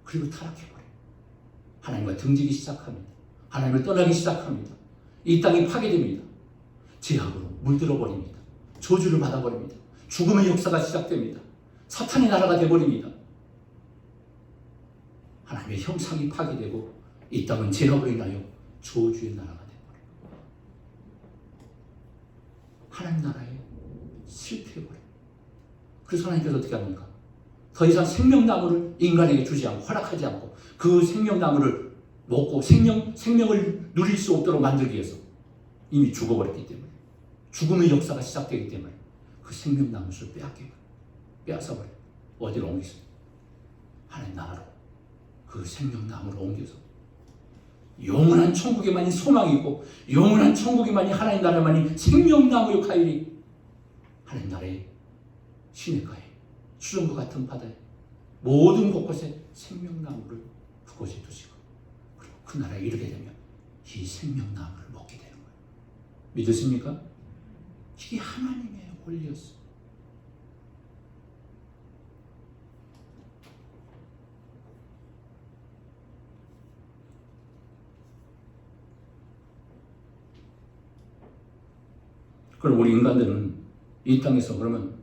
그리고 타락해버려요. 하나님과 등지기 시작합니다. 하나님을 떠나기 시작합니다. 이 땅이 파괴됩니다. 죄악으로 물들어버립니다. 저주를 받아버립니다. 죽음의 역사가 시작됩니다. 사탄의 나라가 되어버립니다. 하나님의 형상이 파괴되고 이 땅은 죄악으로 인하여 저주의 나라가 되어버립니다. 하나님 나라에 실패해버려요. 그래서 하나님께서 어떻게 합니까? 더 이상 생명나무를 인간에게 주지 않고 허락하지 않고 그 생명나무를 먹고 생명을 누릴 수 없도록 만들기 위해서 이미 죽어버렸기 때문에, 죽음의 역사가 시작되기 때문에 그 생명나무를 빼앗아버려요. 어디로 옮기세요? 하나님 나라로 그 생명나무를 옮겨서 영원한 천국에만이 소망이 있고 영원한 천국에만이 하나님 나라만이 생명나무 역할이 하나님 나라의 시냇가에 수정과 같은 바다에 모든 곳곳에 생명나무를 그곳에 두시고 그리고 그 나라에 이르게 되면 이 생명나무를 먹게 되는 거예요. 믿으십니까? 이게 하나님의 원리였어요. 그럼 우리 인간들은 이 땅에서 그러면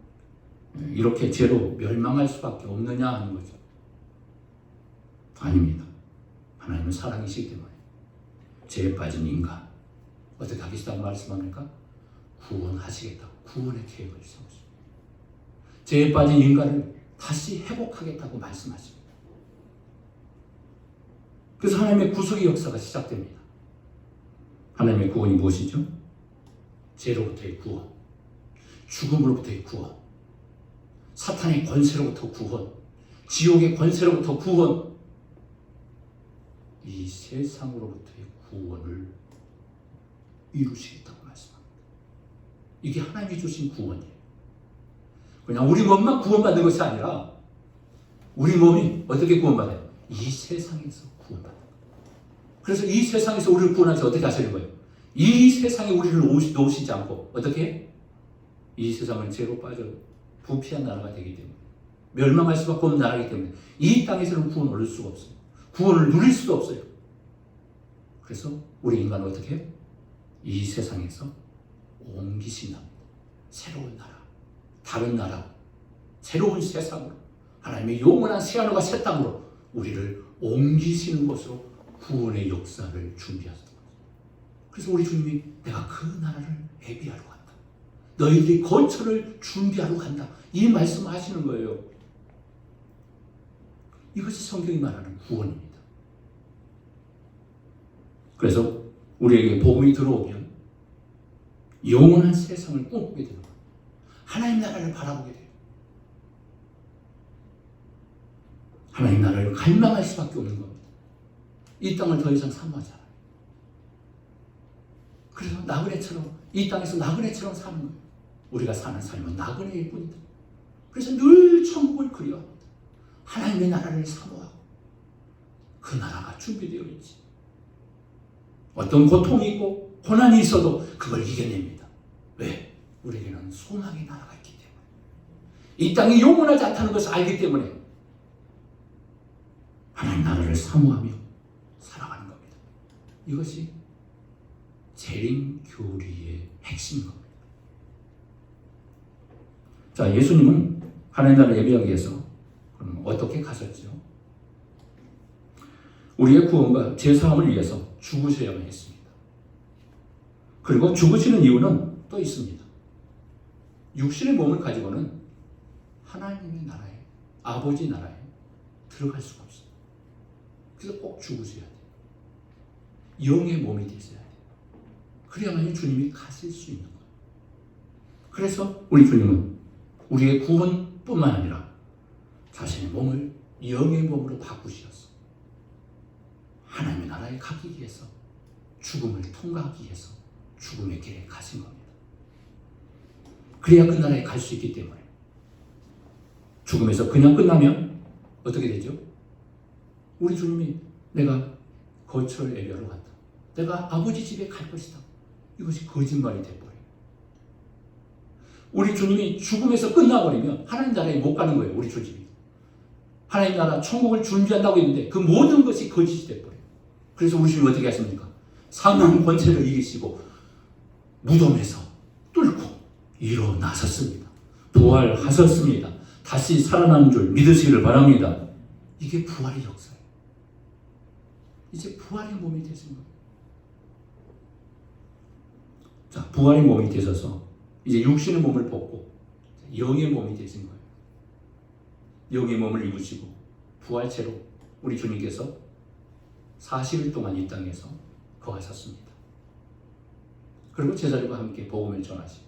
이렇게 죄로 멸망할 수밖에 없느냐 하는 거죠. 아닙니다. 하나님은 사랑이시기 때문에 죄에 빠진 인간 어떻게 하겠다고 말씀합니까? 구원하시겠다. 구원의 계획을 세우십니다. 죄에 빠진 인간을 다시 회복하겠다고 말씀하십니다. 그래서 하나님의 구속의 역사가 시작됩니다. 하나님의 구원이 무엇이죠? 죄로부터의 구원, 죽음으로부터의 구원, 사탄의 권세로부터 구원, 지옥의 권세로부터 구원, 이 세상으로부터의 구원을 이루시겠다고 말씀합니다. 이게 하나님이 주신 구원이에요. 그냥 우리 몸만 구원받는 것이 아니라 우리 몸이 어떻게 구원받아요? 이 세상에서 구원받아요. 그래서 이 세상에서 우리를 구원하지 어떻게 하시는 거예요? 이 세상에 우리를 놓으시지 않고 어떻게? 이 세상은 죄로 빠져 부패한 나라가 되기 때문에 멸망할 수밖에 없는 나라이기 때문에 이 땅에서는 구원을 얻을 수가 없어요. 구원을 누릴 수도 없어요. 그래서 우리 인간은 어떻게 해요? 이 세상에서 옮기신답니다. 새로운 나라, 다른 나라, 새로운 세상으로 하나님의 영원한 새하늘과 새 땅으로 우리를 옮기시는 것으로 구원의 역사를 준비하셨던 거죠. 그래서 우리 주님이 내가 그 나라를 예비하러 간다. 너희들이 거처를 준비하러 간다. 이 말씀을 하시는 거예요. 이것이 성경이 말하는 구원입니다. 그래서 우리에게 복음이 들어오면 영원한 세상을 꿈꾸게 되는 거예요. 하나님 나라를 바라보게 돼요. 하나님 나라를 갈망할 수밖에 없는 겁니다. 이 땅을 더 이상 사모하지 않아요. 그래서 나그네처럼 이 땅에서 나그네처럼 사는 거예요. 우리가 사는 삶은 나그네일 뿐이다. 그래서 늘 천국을 그리워합니다. 하나님의 나라를 사모하고 그 나라가 준비되어 있지. 어떤 고통이 있고 고난이 있어도 그걸 이겨냅니다. 왜? 우리에게는 소망의 나라가 있기 때문에. 이 땅이 영원하지 않다는 것을 알기 때문에 하나님 나라를 사모하며 살아가는 겁니다. 이것이 재림교리의 핵심인 겁니다. 자, 예수님은 하나님 나라를 예비하기 위해서 그럼 어떻게 가셨죠? 우리의 구원과 죄사함을 위해서 죽으셔야만 했습니다. 그리고 죽으시는 이유는 또 있습니다. 육신의 몸을 가지고는 하나님의 나라에 아버지 나라에 들어갈 수가 없어요. 그래서 꼭 죽으셔야 돼요. 영의 몸이 되셔야 돼요. 그래야만 주님이 가실 수 있는 거예요. 그래서 우리 주님은 우리의 구원뿐만 아니라 자신의 몸을 영의 몸으로 바꾸시었어. 하나님의 나라에 가기 위해서, 죽음을 통과하기 위해서 죽음의 길에 가신 겁니다. 그래야 그 나라에 갈 수 있기 때문에. 죽음에서 그냥 끝나면 어떻게 되죠? 우리 주님이 내가 거처를 예배하러 갔다, 내가 아버지 집에 갈 것이다, 이것이 거짓말이 돼버려요. 우리 주님이 죽음에서 끝나버리면 하나님 나라에 못 가는 거예요. 우리 주님이 하나님 나라 천국을 준비한다고 했는데 그 모든 것이 거짓이 돼버려요. 그래서 우리 주님이 어떻게 하십니까? 사망 권세를 이기시고 무덤에서 뚫고 일어나셨습니다. 부활하셨습니다. 다시 살아나는 줄 믿으시기를 바랍니다. 이게 부활의 역사예요. 이제 부활의 몸이 되신 거예요. 자, 부활의 몸이 되셔서 이제 육신의 몸을 벗고 영의 몸이 되신 거예요. 영의 몸을 입으시고 부활체로 우리 주님께서 40일 동안 이 땅에서 거하셨습니다. 그리고 제자들과 함께 복음을 전하시고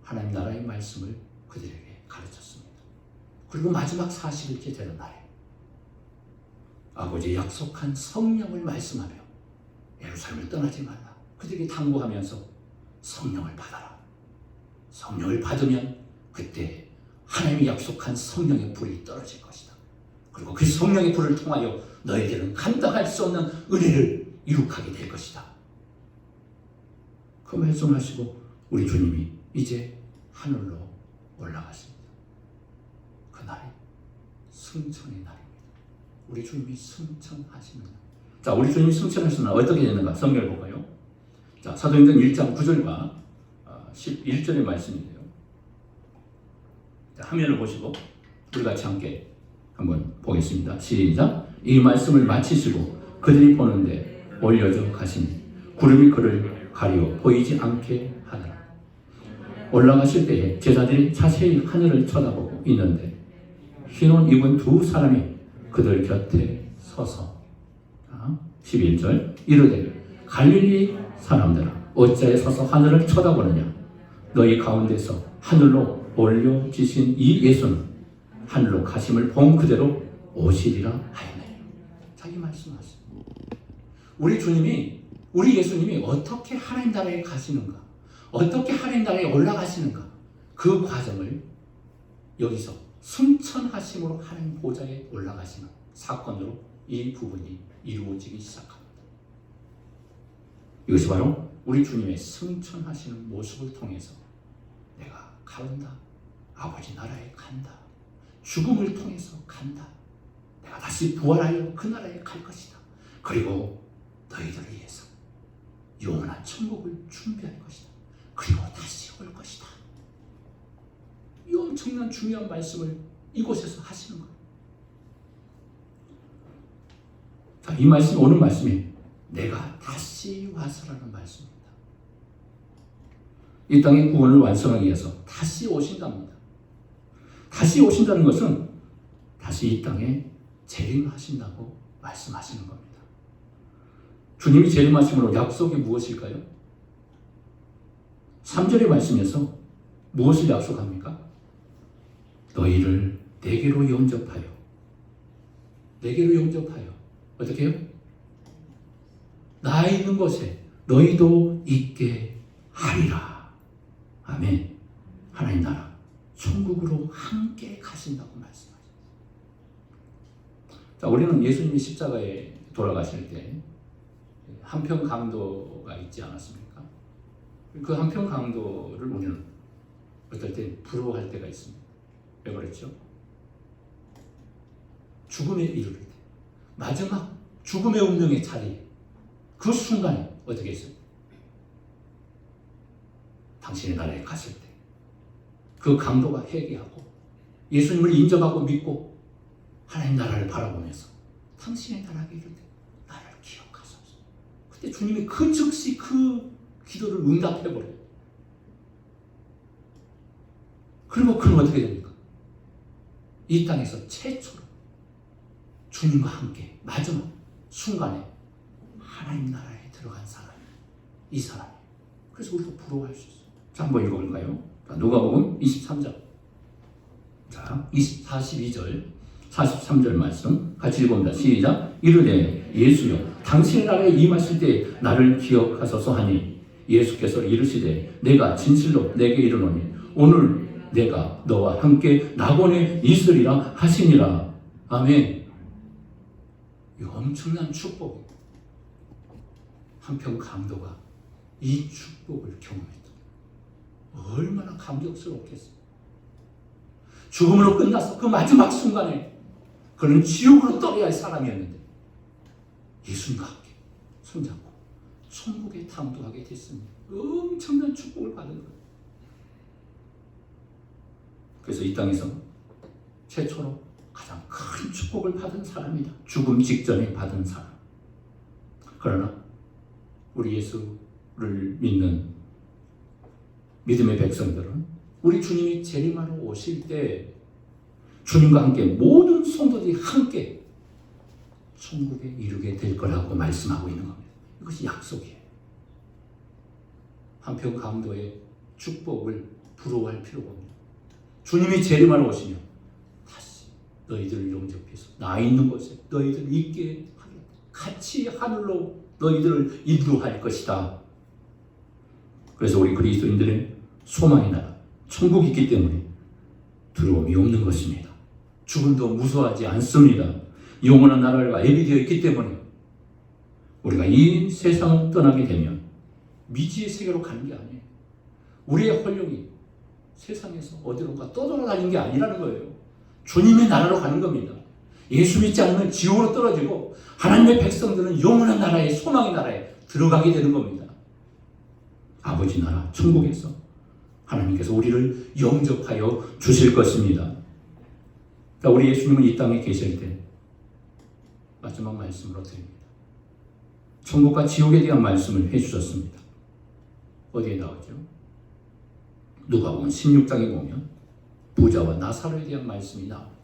하나님 나라의 말씀을 그들에게 가르쳤습니다. 그리고 마지막 40일째 되는 날에 아버지 약속한 성령을 말씀하며 예루살렘을 떠나지 말라, 그들에게 당부하면서 성령을 받아라. 성령을 받으면 그때 하나님이 약속한 성령의 불이 떨어질 것이다. 그리고 그 성령의 불을 통하여 너희들은 감당할 수 없는 은혜를 이룩하게 될 것이다. 그 말씀하시고 우리 주님이 이제 하늘로 올라가십니다. 그날이 승천의 날입니다. 우리 주님이 승천하시는 날. 자, 우리 주님이 승천하시는 날 어떻게 되는가? 성경을 볼까요? 자, 사도행전 1장 9절과 11절의 말씀인데요. 자, 화면을 보시고 우리 같이 함께 한번 보겠습니다. 시작. 이 말씀을 마치시고 그들이 보는데 올려져 가시니 구름이 그를 가리워 보이지 않게 하더라. 올라가실 때에 제자들이 자세히 하늘을 쳐다보고 있는데 흰옷 입은 두 사람이 그들 곁에 서서 11절 이르되 갈릴리 사람들아 어찌하여 서서 하늘을 쳐다보느냐. 너희 가운데서 하늘로 올려지신 이 예수는 하늘로 가심을 본 그대로 오시리라 하였네. 자기 말씀하세요. 우리 주님이, 우리 예수님이 어떻게 하나님 나라에 가시는가, 어떻게 하나님 나라에 올라가시는가, 그 과정을 여기서 승천하심으로 하나님 보좌에 올라가시는 사건으로 이 부분이 이루어지기 시작합니다. 이것이 바로 우리 주님의 승천하시는 모습을 통해서 내가 간다, 아버지 나라에 간다, 죽음을 통해서 간다, 내가 다시 부활하여 그 나라에 갈 것이다, 그리고 너희들을 위해서 영원한 천국을 준비할 것이다, 그리고 다시 올 것이다. 이 엄청난 중요한 말씀을 이곳에서 하시는 거예요. 자, 이 말씀, 오늘 말씀이 내가 다시 와서라는 말씀입니다. 이 땅의 구원을 완성하기 위해서 다시 오신답니다. 다시 오신다는 것은 다시 이 땅에 재림하신다고 말씀하시는 겁니다. 주님이 재림하심으로 약속이 무엇일까요? 3절의 말씀에서 무엇을 약속합니까? 너희를 내게로 영접하여, 내게로 영접하여 어떻게 해요? 나 있는 곳에 너희도 있게 하리라. 아멘. 하나님 나라 천국으로 함께 가신다고 말씀하셨어요. 자, 우리는 예수님이 십자가에 돌아가실 때 한편 강도가 있지 않았습니까? 그 한편 강도를 우리는 어떨 때 부러워할 때가 있습니다. 왜 그랬죠? 죽음에 이르를 때, 마지막 죽음의 운명의 자리에, 그 순간에 어떻게 했어요? 당신의 나라에 갔을 때 그 강도가 회개하고 예수님을 인정하고 믿고 하나님 나라를 바라보면서 당신의 나라에 이를 때 나를 기억하소서. 그때 주님이 그 즉시 그 기도를 응답해버려요. 그리고 그럼 어떻게 됩니까? 이 땅에서 최초로 주님과 함께 마지막 순간에 하나님 나라에 들어간 사람이 이 사람이에요. 그래서 우리도 부러워할 수 있어요. 자, 한번 읽어볼까요? 누가복음 23장. 자, 42절, 43절 말씀 같이 읽어봅니다. 시작. 이르되 예수여 당신의 나라에 임하실 때 나를 기억하소서 하니 예수께서 이르시되 내가 진실로 내게 이르노니 오늘 내가 너와 함께 낙원에 있으리라 하시니라. 아멘. 이 엄청난 축복. 한편 강도가 이 축복을 경험했다. 얼마나 감격스럽겠어요. 죽음으로 끝나서 그 마지막 순간에 그는 지옥으로 떠나야 할 사람이었는데 예수님과 함께 손잡고 천국에 당도하게 됐습니다. 엄청난 축복을 받은 거예요. 그래서 이 땅에서 최초로 가장 큰 축복을 받은 사람이다. 죽음 직전에 받은 사람. 그러나 우리 예수를 믿는 믿음의 백성들은 우리 주님이 재림하러 오실 때 주님과 함께 모든 성도들이 함께 천국에 이르게 될 거라고 말씀하고 있는 겁니다. 이것이 약속이에요. 한편 강도의 축복을 부러워할 필요가 없습니다. 주님이 재림하러 오시면 다시 너희들을 용접해서 나 있는 곳에 너희들을 있게 하겠다. 같이 하늘로 너희들을 인도할 것이다. 그래서 우리 그리스도인들의 소망의 나라 천국이 있기 때문에 두려움이 없는 것입니다. 죽음도 무서워하지 않습니다. 영원한 나라가 예비되어 있기 때문에 우리가 이 세상을 떠나게 되면 미지의 세계로 가는 게 아니에요. 우리의 혼령이 세상에서 어디론가 떠돌아다니는 게 아니라는 거예요. 주님의 나라로 가는 겁니다. 예수 믿지 않으면 지옥으로 떨어지고 하나님의 백성들은 영원한 나라의 소망의 나라에 들어가게 되는 겁니다. 아버지 나라 천국에서 하나님께서 우리를 영접하여 주실 것입니다. 우리 예수님은 이 땅에 계실 때 마지막 말씀으로 드립니다. 천국과 지옥에 대한 말씀을 해주셨습니다. 어디에 나오죠? 누가복음 16장에 보면 부자와 나사로에 대한 말씀이 나옵니다.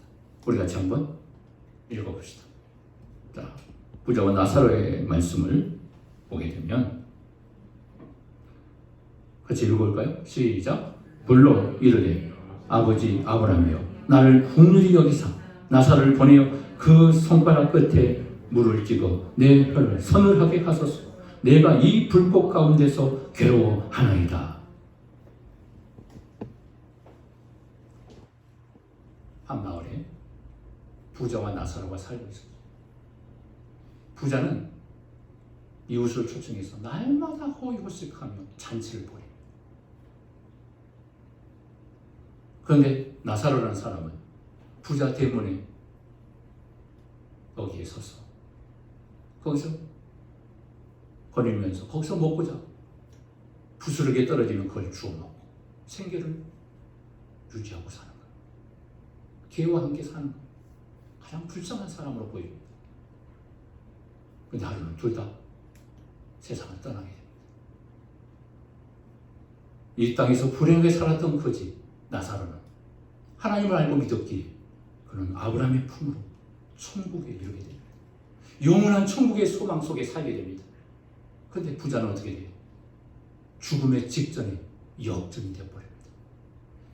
우리 같이 한번 읽어봅시다. 자, 부자와 나사로의 말씀을 보게 되면 같이 읽어볼까요? 시작. 물론 이르되 아버지 아브라함이여 나를 긍휼히 여기사 나사로를 보내어 그 손가락 끝에 물을 찍어 내 혀를 서늘하게 하소서. 내가 이 불꽃 가운데서 괴로워하나이다. 한 마을에 부자와 나사로가 살고 있었어요. 부자는 이웃을 초청해서 날마다 호의호식하며 잔치를 벌입니다. 그런데 나사로라는 사람은 부자 때문에 거기에 서서 거기서 거닐면서 거기서 먹고자 부스러기에 떨어지면 그걸 주워 먹고 생계를 유지하고 사는 거예요. 개와 함께 사는 거예요. 가장 불쌍한 사람으로 보입니다. 그런데 하루는 둘 다 세상을 떠나게 됩니다. 이 땅에서 불행하게 살았던 그지 나사로는 하나님을 알고 믿었기에 그는 아브라함의 품으로 천국에 이르게 됩니다. 영원한 천국의 소망 속에 살게 됩니다. 그런데 부자는 어떻게 돼요? 죽음의 직전에 역전이 되어버립니다.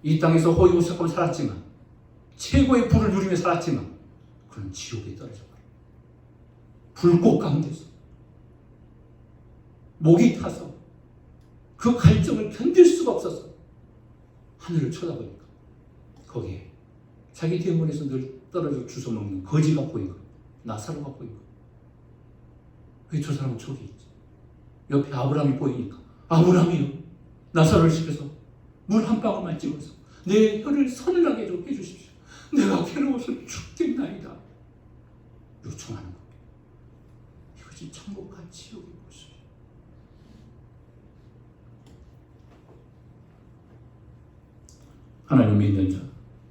이 땅에서 호의호식하며 살았지만 최고의 부를 누리며 살았지만 그는 지옥에 떨어져 버려요. 불꽃 가운데서 목이 타서 그 갈증을 견딜 수가 없어서 하늘을 쳐다보니까 거기에 자기 대문에서 늘 떨어져 주워먹는 거지가 보인 거예요. 나사로가 보인 거예요. 왜 저 사람은 저기 있지? 옆에 아브라함이 보이니까 아브라함이요 나사로를 시켜서 물 한 방울만 찍어서 내 혀를 서늘하게 좀 해주십시오. 내가 괴로워서 죽겠나이다. 요청하는 겁니다. 이것이 천국과 지옥의 모습이에요. 하나님 믿는 자,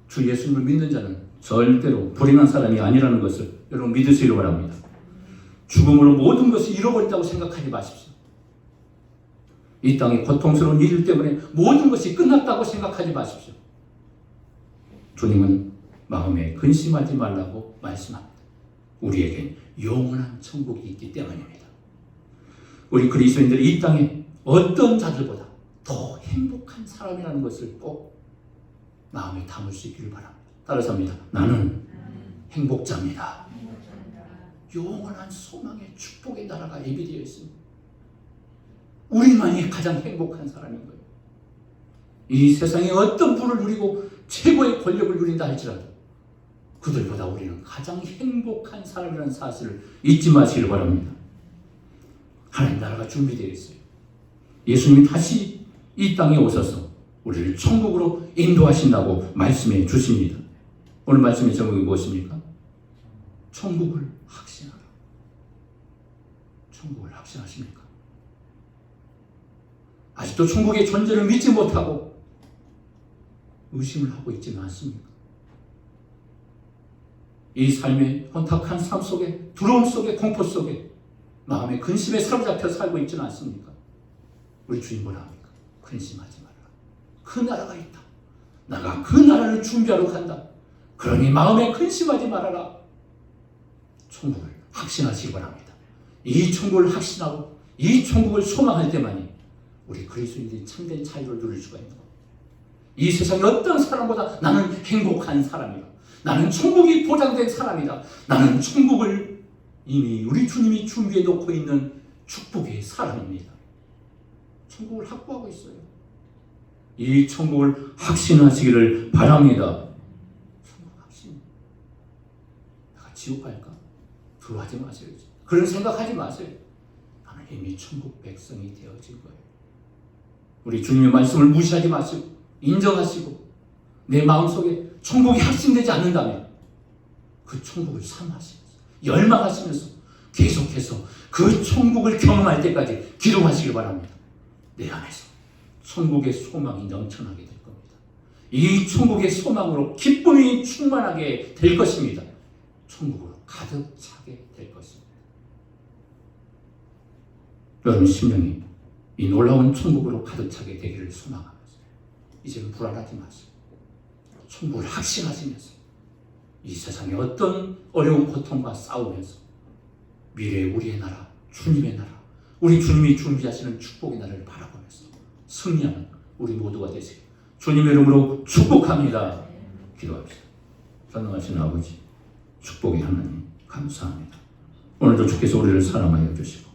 주 예수님을 믿는 자는 절대로 불행한 사람이 아니라는 것을 여러분 믿으시기 바랍니다. 죽음으로 모든 것을 잃어버린다고 생각하지 마십시오. 이 땅의 고통스러운 일 때문에 모든 것이 끝났다고 생각하지 마십시오. 주님은 마음에 근심하지 말라고 말씀합니다. 우리에겐 영원한 천국이 있기 때문입니다. 우리 그리스도인들이 이 땅에 어떤 자들보다 더 행복한 사람이라는 것을 꼭 마음에 담을 수 있기를 바랍니다. 따라서 합니다. 나는 행복자입니다. 영원한 소망의 축복의 나라가 예비되어 있습니다. 우리만이 가장 행복한 사람인 거예요. 이 세상에 어떤 부를 누리고 최고의 권력을 누린다 할지라도 그들보다 우리는 가장 행복한 사람이라는 사실을 잊지 마시길 바랍니다. 하나님 나라가 준비되어 있어요. 예수님이 다시 이 땅에 오셔서 우리를 천국으로 인도하신다고 말씀해 주십니다. 오늘 말씀의 제목이 무엇입니까? 천국을 확신하라. 천국을 확신하십니까? 아직도 천국의 존재를 믿지 못하고 의심을 하고 있지는 않습니까? 이 삶의 혼탁한 삶 속에, 두려움 속에, 공포 속에 마음의 근심에 사로잡혀 살고 있지는 않습니까? 우리 주님 뭐라 합니까? 근심하지 말라. 그 나라가 있다. 나가 그 나라를 준비하러 간다. 그러니 마음에 근심하지 말아라. 천국을 확신하시기 바랍니다. 이 천국을 확신하고 이 천국을 소망할 때만이 우리 그리스도인들이 참된 자유를 누릴 수가 있는 겁니다. 이 세상의 어떤 사람보다 나는 행복한 사람이다. 나는 천국이 보장된 사람이다. 나는 천국을 이미 우리 주님이 준비해 놓고 있는 축복의 사람입니다. 천국을 확보하고 있어요. 이 천국을 확신하시기를 바랍니다. 천국 확신. 내가 지옥 갈까? 두려워하지 마세요. 그런 생각하지 마세요. 나는 이미 천국 백성이 되어진 거예요. 우리 주님의 말씀을 무시하지 마시고 인정하시고 내 마음속에 천국이 확신되지 않는다면 그 천국을 사모하시면서 열망하시면서 계속해서 그 천국을 경험할 때까지 기도하시기 바랍니다. 내 안에서 천국의 소망이 넘쳐나게 될 겁니다. 이 천국의 소망으로 기쁨이 충만하게 될 것입니다. 천국으로 가득 차게 될 것입니다. 여러분 심령이 이 놀라운 천국으로 가득 차게 되기를 소망하면서 이제는 불안하지 마세요. 천국을 확신하시면서 이 세상의 어떤 어려운 고통과 싸우면서 미래의 우리의 나라, 주님의 나라, 우리 주님이 준비하시는 축복의 나라를 바라보면서 승리하는 우리 모두가 되세요. 주님의 이름으로 축복합니다. 기도합시다. 전능하신 아버지, 축복의 하나님 감사합니다. 오늘도 주께서 우리를 사랑하여 주시고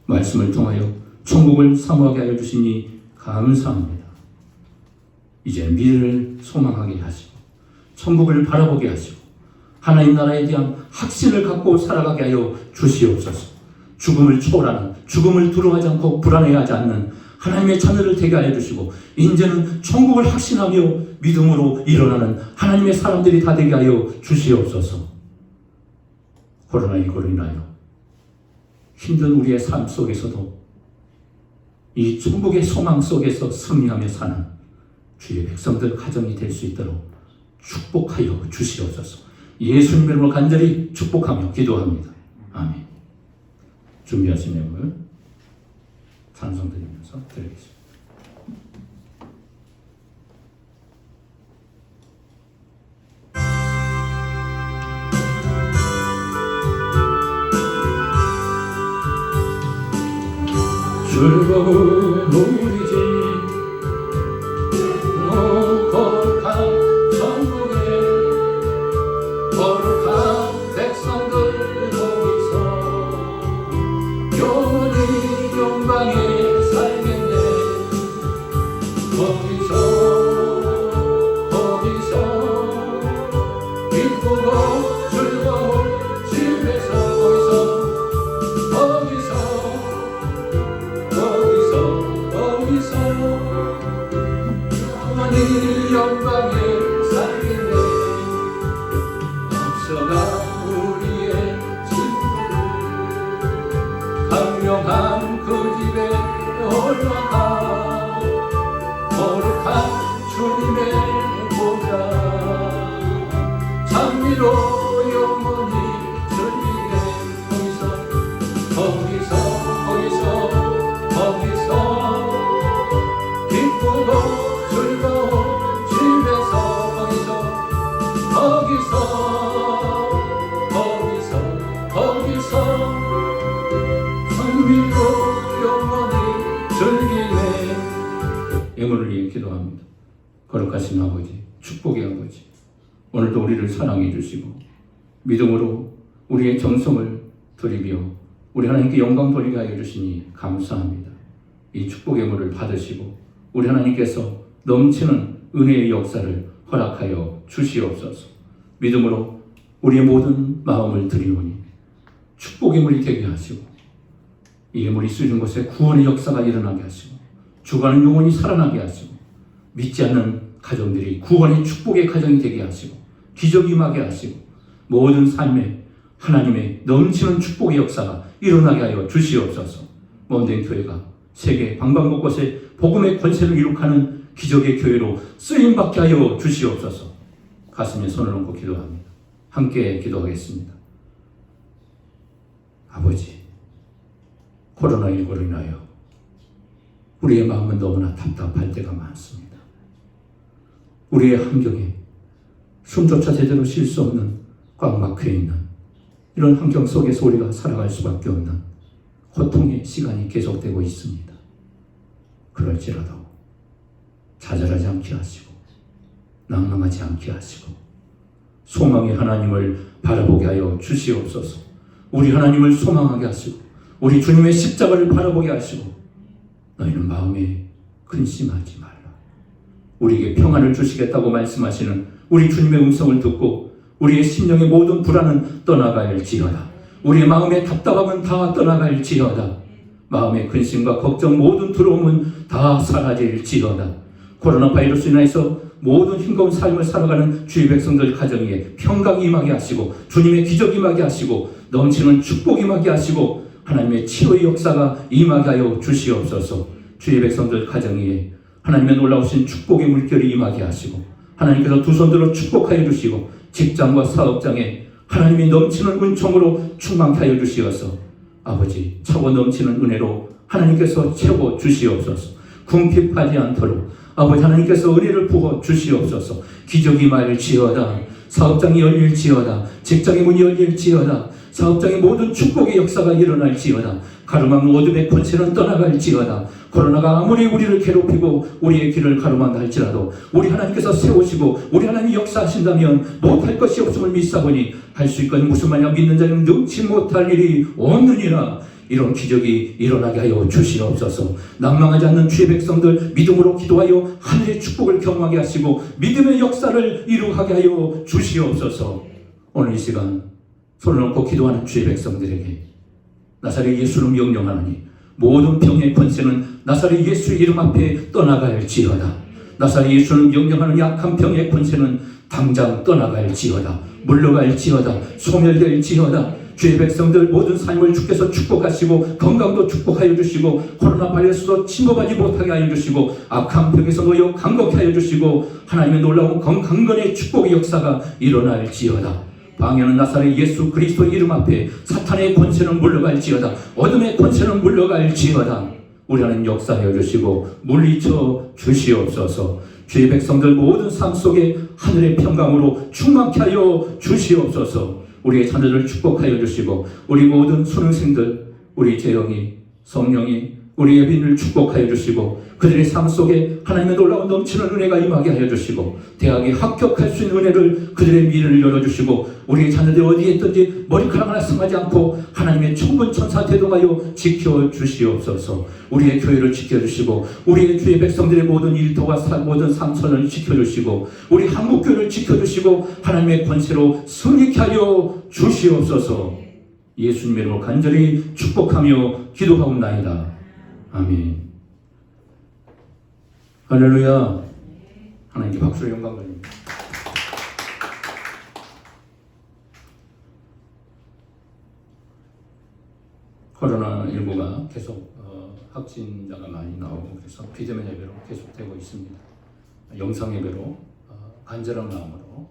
말씀을 통하여 천국을 사모하게 하여 주시니 감사합니다. 이제 미래를 소망하게 하시고 천국을 바라보게 하시고 하나님 나라에 대한 확신을 갖고 살아가게 하여 주시옵소서. 죽음을 초월하는, 죽음을 두려워하지 않고 불안해하지 않는 하나님의 자녀를 되게 하여 주시고 이제는 천국을 확신하며 믿음으로 일어나는 하나님의 사람들이 다 되게 하여 주시옵소서. 코로나19로 인하여 힘든 우리의 삶 속에서도 이 천국의 소망 속에서 승리하며 사는 주의 백성들 가정이 될 수 있도록 축복하여 주시옵소서. 예수님의 이름으로 간절히 축복하며 기도합니다. 아멘. 준비하신 예물 찬송 드리면서 드리겠습니다. 즐거운 우리 집 거룩한 천국에 거룩한 백성들 거기서 영원히 영광에 살겠네. 거기서 기쁘고 즐거운 집에서 영원히 영광에 살겠네. 앞서가 우리의 친구들 강명한 그 집에 올라가 거룩한 주님의 보좌 장미로 영원히 즐기네. 거기서 기쁘고 즐거운 집에서 거기서 거룩하신 아버지, 축복의 아버지, 오늘도 우리를 사랑해 주시고 믿음으로 우리의 정성을 드리며 우리 하나님께 영광 돌리게 하여 주시니 감사합니다. 이 축복의 물을 받으시고 우리 하나님께서 넘치는 은혜의 역사를 허락하여 주시옵소서. 믿음으로 우리의 모든 마음을 드리오니 축복의 물이 되게 하시고 이 물이 쓰는 곳에 구원의 역사가 일어나게 하시고 죽어가는 영혼이 살아나게 하시고 믿지 않는 가정들이 구원의 축복의 가정이 되게 하시고 기적이 임하게 하시고 모든 삶에 하나님의 넘치는 축복의 역사가 일어나게 하여 주시옵소서. 몬댕 교회가 세계 방방곳곳에 복음의 권세를 이룩하는 기적의 교회로 쓰임받게 하여 주시옵소서. 가슴에 손을 얹고 기도합니다. 함께 기도하겠습니다. 아버지, 코로나19로 인하여 우리의 마음은 너무나 답답할 때가 많습니다. 우리의 환경에 숨조차 제대로 쉴 수 없는 꽉 막혀 있는 이런 환경 속에서 우리가 살아갈 수밖에 없는 고통의 시간이 계속되고 있습니다. 그럴지라도 좌절하지 않게 하시고 낭망하지 않게 하시고 소망의 하나님을 바라보게 하여 주시옵소서. 우리 하나님을 소망하게 하시고 우리 주님의 십자가를 바라보게 하시고 너희는 마음에 근심하지 말라. 우리에게 평안을 주시겠다고 말씀하시는 우리 주님의 음성을 듣고 우리의 심령의 모든 불안은 떠나갈지어다. 우리의 마음의 답답함은 다 떠나갈지어다. 마음의 근심과 걱정 모든 두려움은 다 사라질지어다. 코로나 바이러스 인하여서 모든 힘겨운 삶을 살아가는 주의 백성들 가정에 평강이 임하게 하시고 주님의 기적이 임하게 하시고 넘치는 축복이 임하게 하시고 하나님의 치유의 역사가 임하게 하여 주시옵소서. 주의 백성들 가정에 하나님의 놀라우신 축복의 물결이 임하게 하시고 하나님께서 두 손들로 축복하여 주시고 직장과 사업장에 하나님이 넘치는 은총으로 충만케 하여 주시어서 아버지 차고 넘치는 은혜로 하나님께서 채워 주시옵소서. 궁핍하지 않도록 아버지 하나님께서 은혜를 부어 주시옵소서. 기적이 말지어다. 사업장이 열릴지어다. 직장의 문이 열릴지어다. 사업장의 모든 축복의 역사가 일어날지어다. 가로막는 어둠의 권세는 떠나갈지어다. 코로나가 아무리 우리를 괴롭히고 우리의 길을 가로막는다 할지라도 우리 하나님께서 세우시고 우리 하나님이 역사하신다면 못할 것이 없음을 믿사오니 할 수 있건 무슨 마냥 믿는 자는 능치 못할 일이 없느니라. 이런 기적이 일어나게 하여 주시옵소서. 낭망하지 않는 주의 백성들 믿음으로 기도하여 하늘의 축복을 경험하게 하시고 믿음의 역사를 이루게 하여 주시옵소서. 오늘 이 시간 손을 얹고 기도하는 주의 백성들에게 나사렛 예수를 명령하노니 모든 병의 권세는 나사렛 예수의 이름 앞에 떠나갈지어다. 나사렛 예수를 명령하는 약한 병의 권세는 당장 떠나갈지어다. 물러갈지어다. 소멸될지어다. 주의 백성들 모든 삶을 주께서 축복하시고 건강도 축복하여 주시고 코로나 바이러스도 침범하지 못하게 하여 주시고 악한 병에서 놓여 강건케 하여 주시고 하나님의 놀라운 강건의 축복의 역사가 일어날지어다. 방해하는 나사렛 예수 그리스도의 이름 앞에 사탄의 권세는 물러갈지어다. 어둠의 권세는 물러갈지어다. 우리 하나님 역사하여 주시고 물리쳐 주시옵소서. 주의 백성들 모든 삶 속에 하늘의 평강으로 충만케 하여 주시옵소서. 우리의 자녀들을 축복하여 주시고 우리 모든 수능생들, 우리 재영이, 성령이, 우리 예빈을 축복하여 주시고 그들의 삶 속에 하나님의 놀라운 넘치는 은혜가 임하게 하여 주시고 대학에 합격할 수 있는 은혜를 그들의 미래를 열어주시고 우리의 자녀들 어디에 있든지 머리카락 하나 상하지 않고 하나님의 천군천사 대동하여 지켜주시옵소서. 우리의 교회를 지켜주시고 우리의 주의 백성들의 모든 일터와 모든 삼선을 지켜주시고 우리 한국교회를 지켜주시고 하나님의 권세로 승리케 하여 주시옵소서. 예수님의 이름으로 간절히 축복하며 기도하옵나이다. 아멘. 할렐루야. 하나님께 박수로 영광 돌립니다. 코로나19가 계속 확진자가 많이 나오고 그래서 비대면 예배로 계속되고 있습니다. 영상 예배로 간절한 마음으로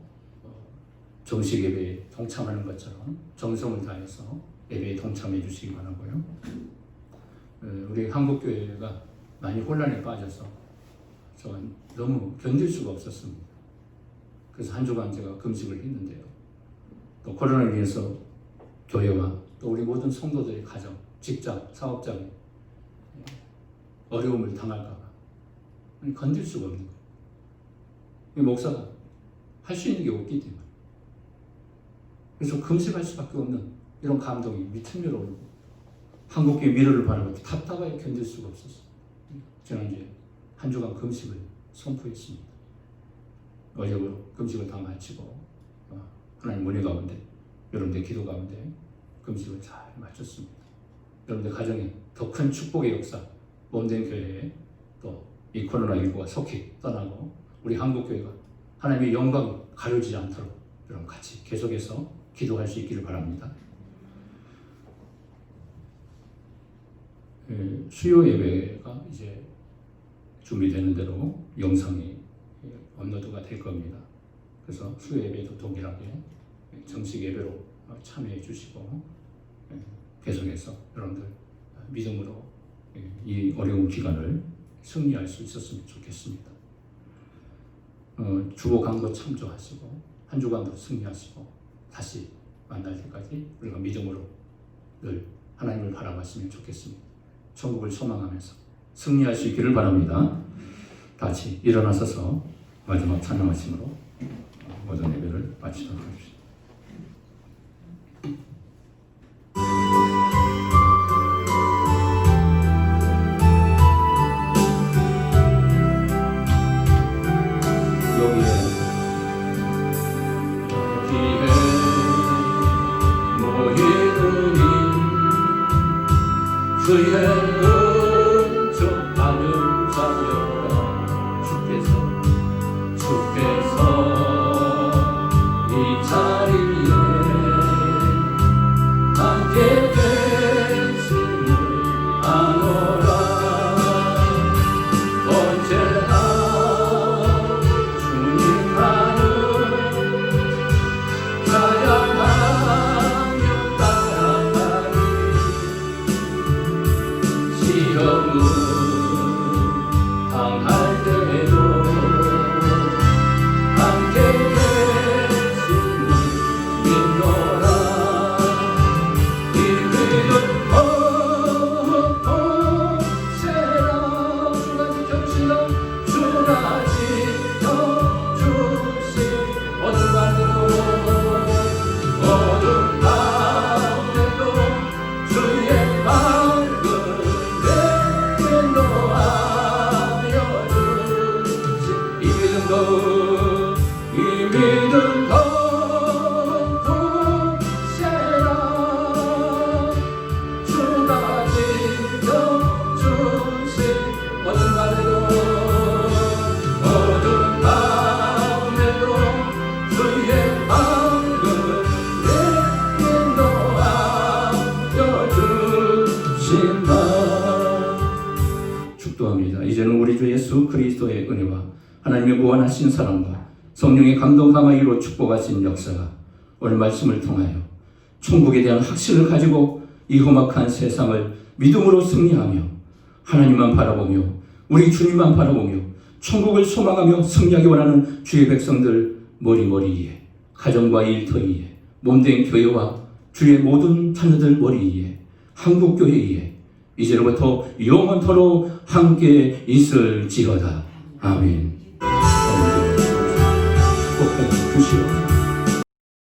정식 예배에 동참하는 것처럼 정성을 다해서 예배에 동참해 주시기 바라고요. 우리 한국교회가 많이 혼란에 빠져서 저는 너무 견딜 수가 없었습니다. 그래서 한 주간 제가 금식을 했는데요. 또 코로나로 인해서 교회와 또 우리 모든 성도들의 가정, 직장, 사업장에 어려움을 당할까 봐 건들 수가 없는 거예요. 이 목사가 할 수 있는 게 없기 때문에. 그래서 금식할 수밖에 없는 이런 감동이 밑으로 오르고 한국교회 미래를 바라볼 때 답답하게 견딜 수가 없었어요. 지난주에 한 주간 금식을 선포했습니다. 어제로 금식을 다 마치고 하나님 은혜 가운데 여러분들 기도 가운데 금식을 잘 마쳤습니다. 여러분들 가정에 더 큰 축복의 역사 몸된 교회에 또 이 코로나19가 속히 떠나고 우리 한국교회가 하나님의 영광이 가려지지 않도록 여러분 같이 계속해서 기도할 수 있기를 바랍니다. 수요 예배가 이제 준비되는 대로 영상이 업로드가 될 겁니다. 그래서 수요 예배도 동일하게 정식 예배로 참여해 주시고 계속해서 여러분들 믿음으로 이 어려운 기간을 승리할 수 있었으면 좋겠습니다. 주보 강도 참조하시고 한 주간도 승리하시고 다시 만날 때까지 우리가 믿음으로 늘 하나님을 바라봤으면 좋겠습니다. 천국을 소망하면서 승리할 수 있기를 바랍니다. 다시 일어나서서 마지막 찬양하심으로 모든 예배를 마치도록 하십시오. 주의 은총 하늘 자녀라 주께서 이 자리에 함께 계심을 아노라. 언제나 주님만을 찬양하며 따라가리. 시험은 당할 때에도 함께 계심을 믿노라. 이 믿음 세라. 주가 지켜주시나 주가 지켜주시. 어둠 가운데도 주의 밝은 이 믿음 더욱 세라. 주가 지켜주시. 어둠 가운데도 주의 밝은 내일로 알려주신다. 축도합니다. 이제는 우리 주 예수 그리스도의 은혜와 하나님의 무한하신 사랑과 성령의 감동 감화이로 축복하신 역사가 오늘 말씀을 통하여 천국에 대한 확신을 가지고 이 험악한 세상을 믿음으로 승리하며 하나님만 바라보며 우리 주님만 바라보며 천국을 소망하며 승리하기 원하는 주의 백성들 머리 위에 가정과 일터 위에 몸된 교회와 주의 모든 자녀들 머리 위에 한국교회 위에 이제로부터 영원토록 함께 있을지어다. 아멘. 축복해 주시옵소서.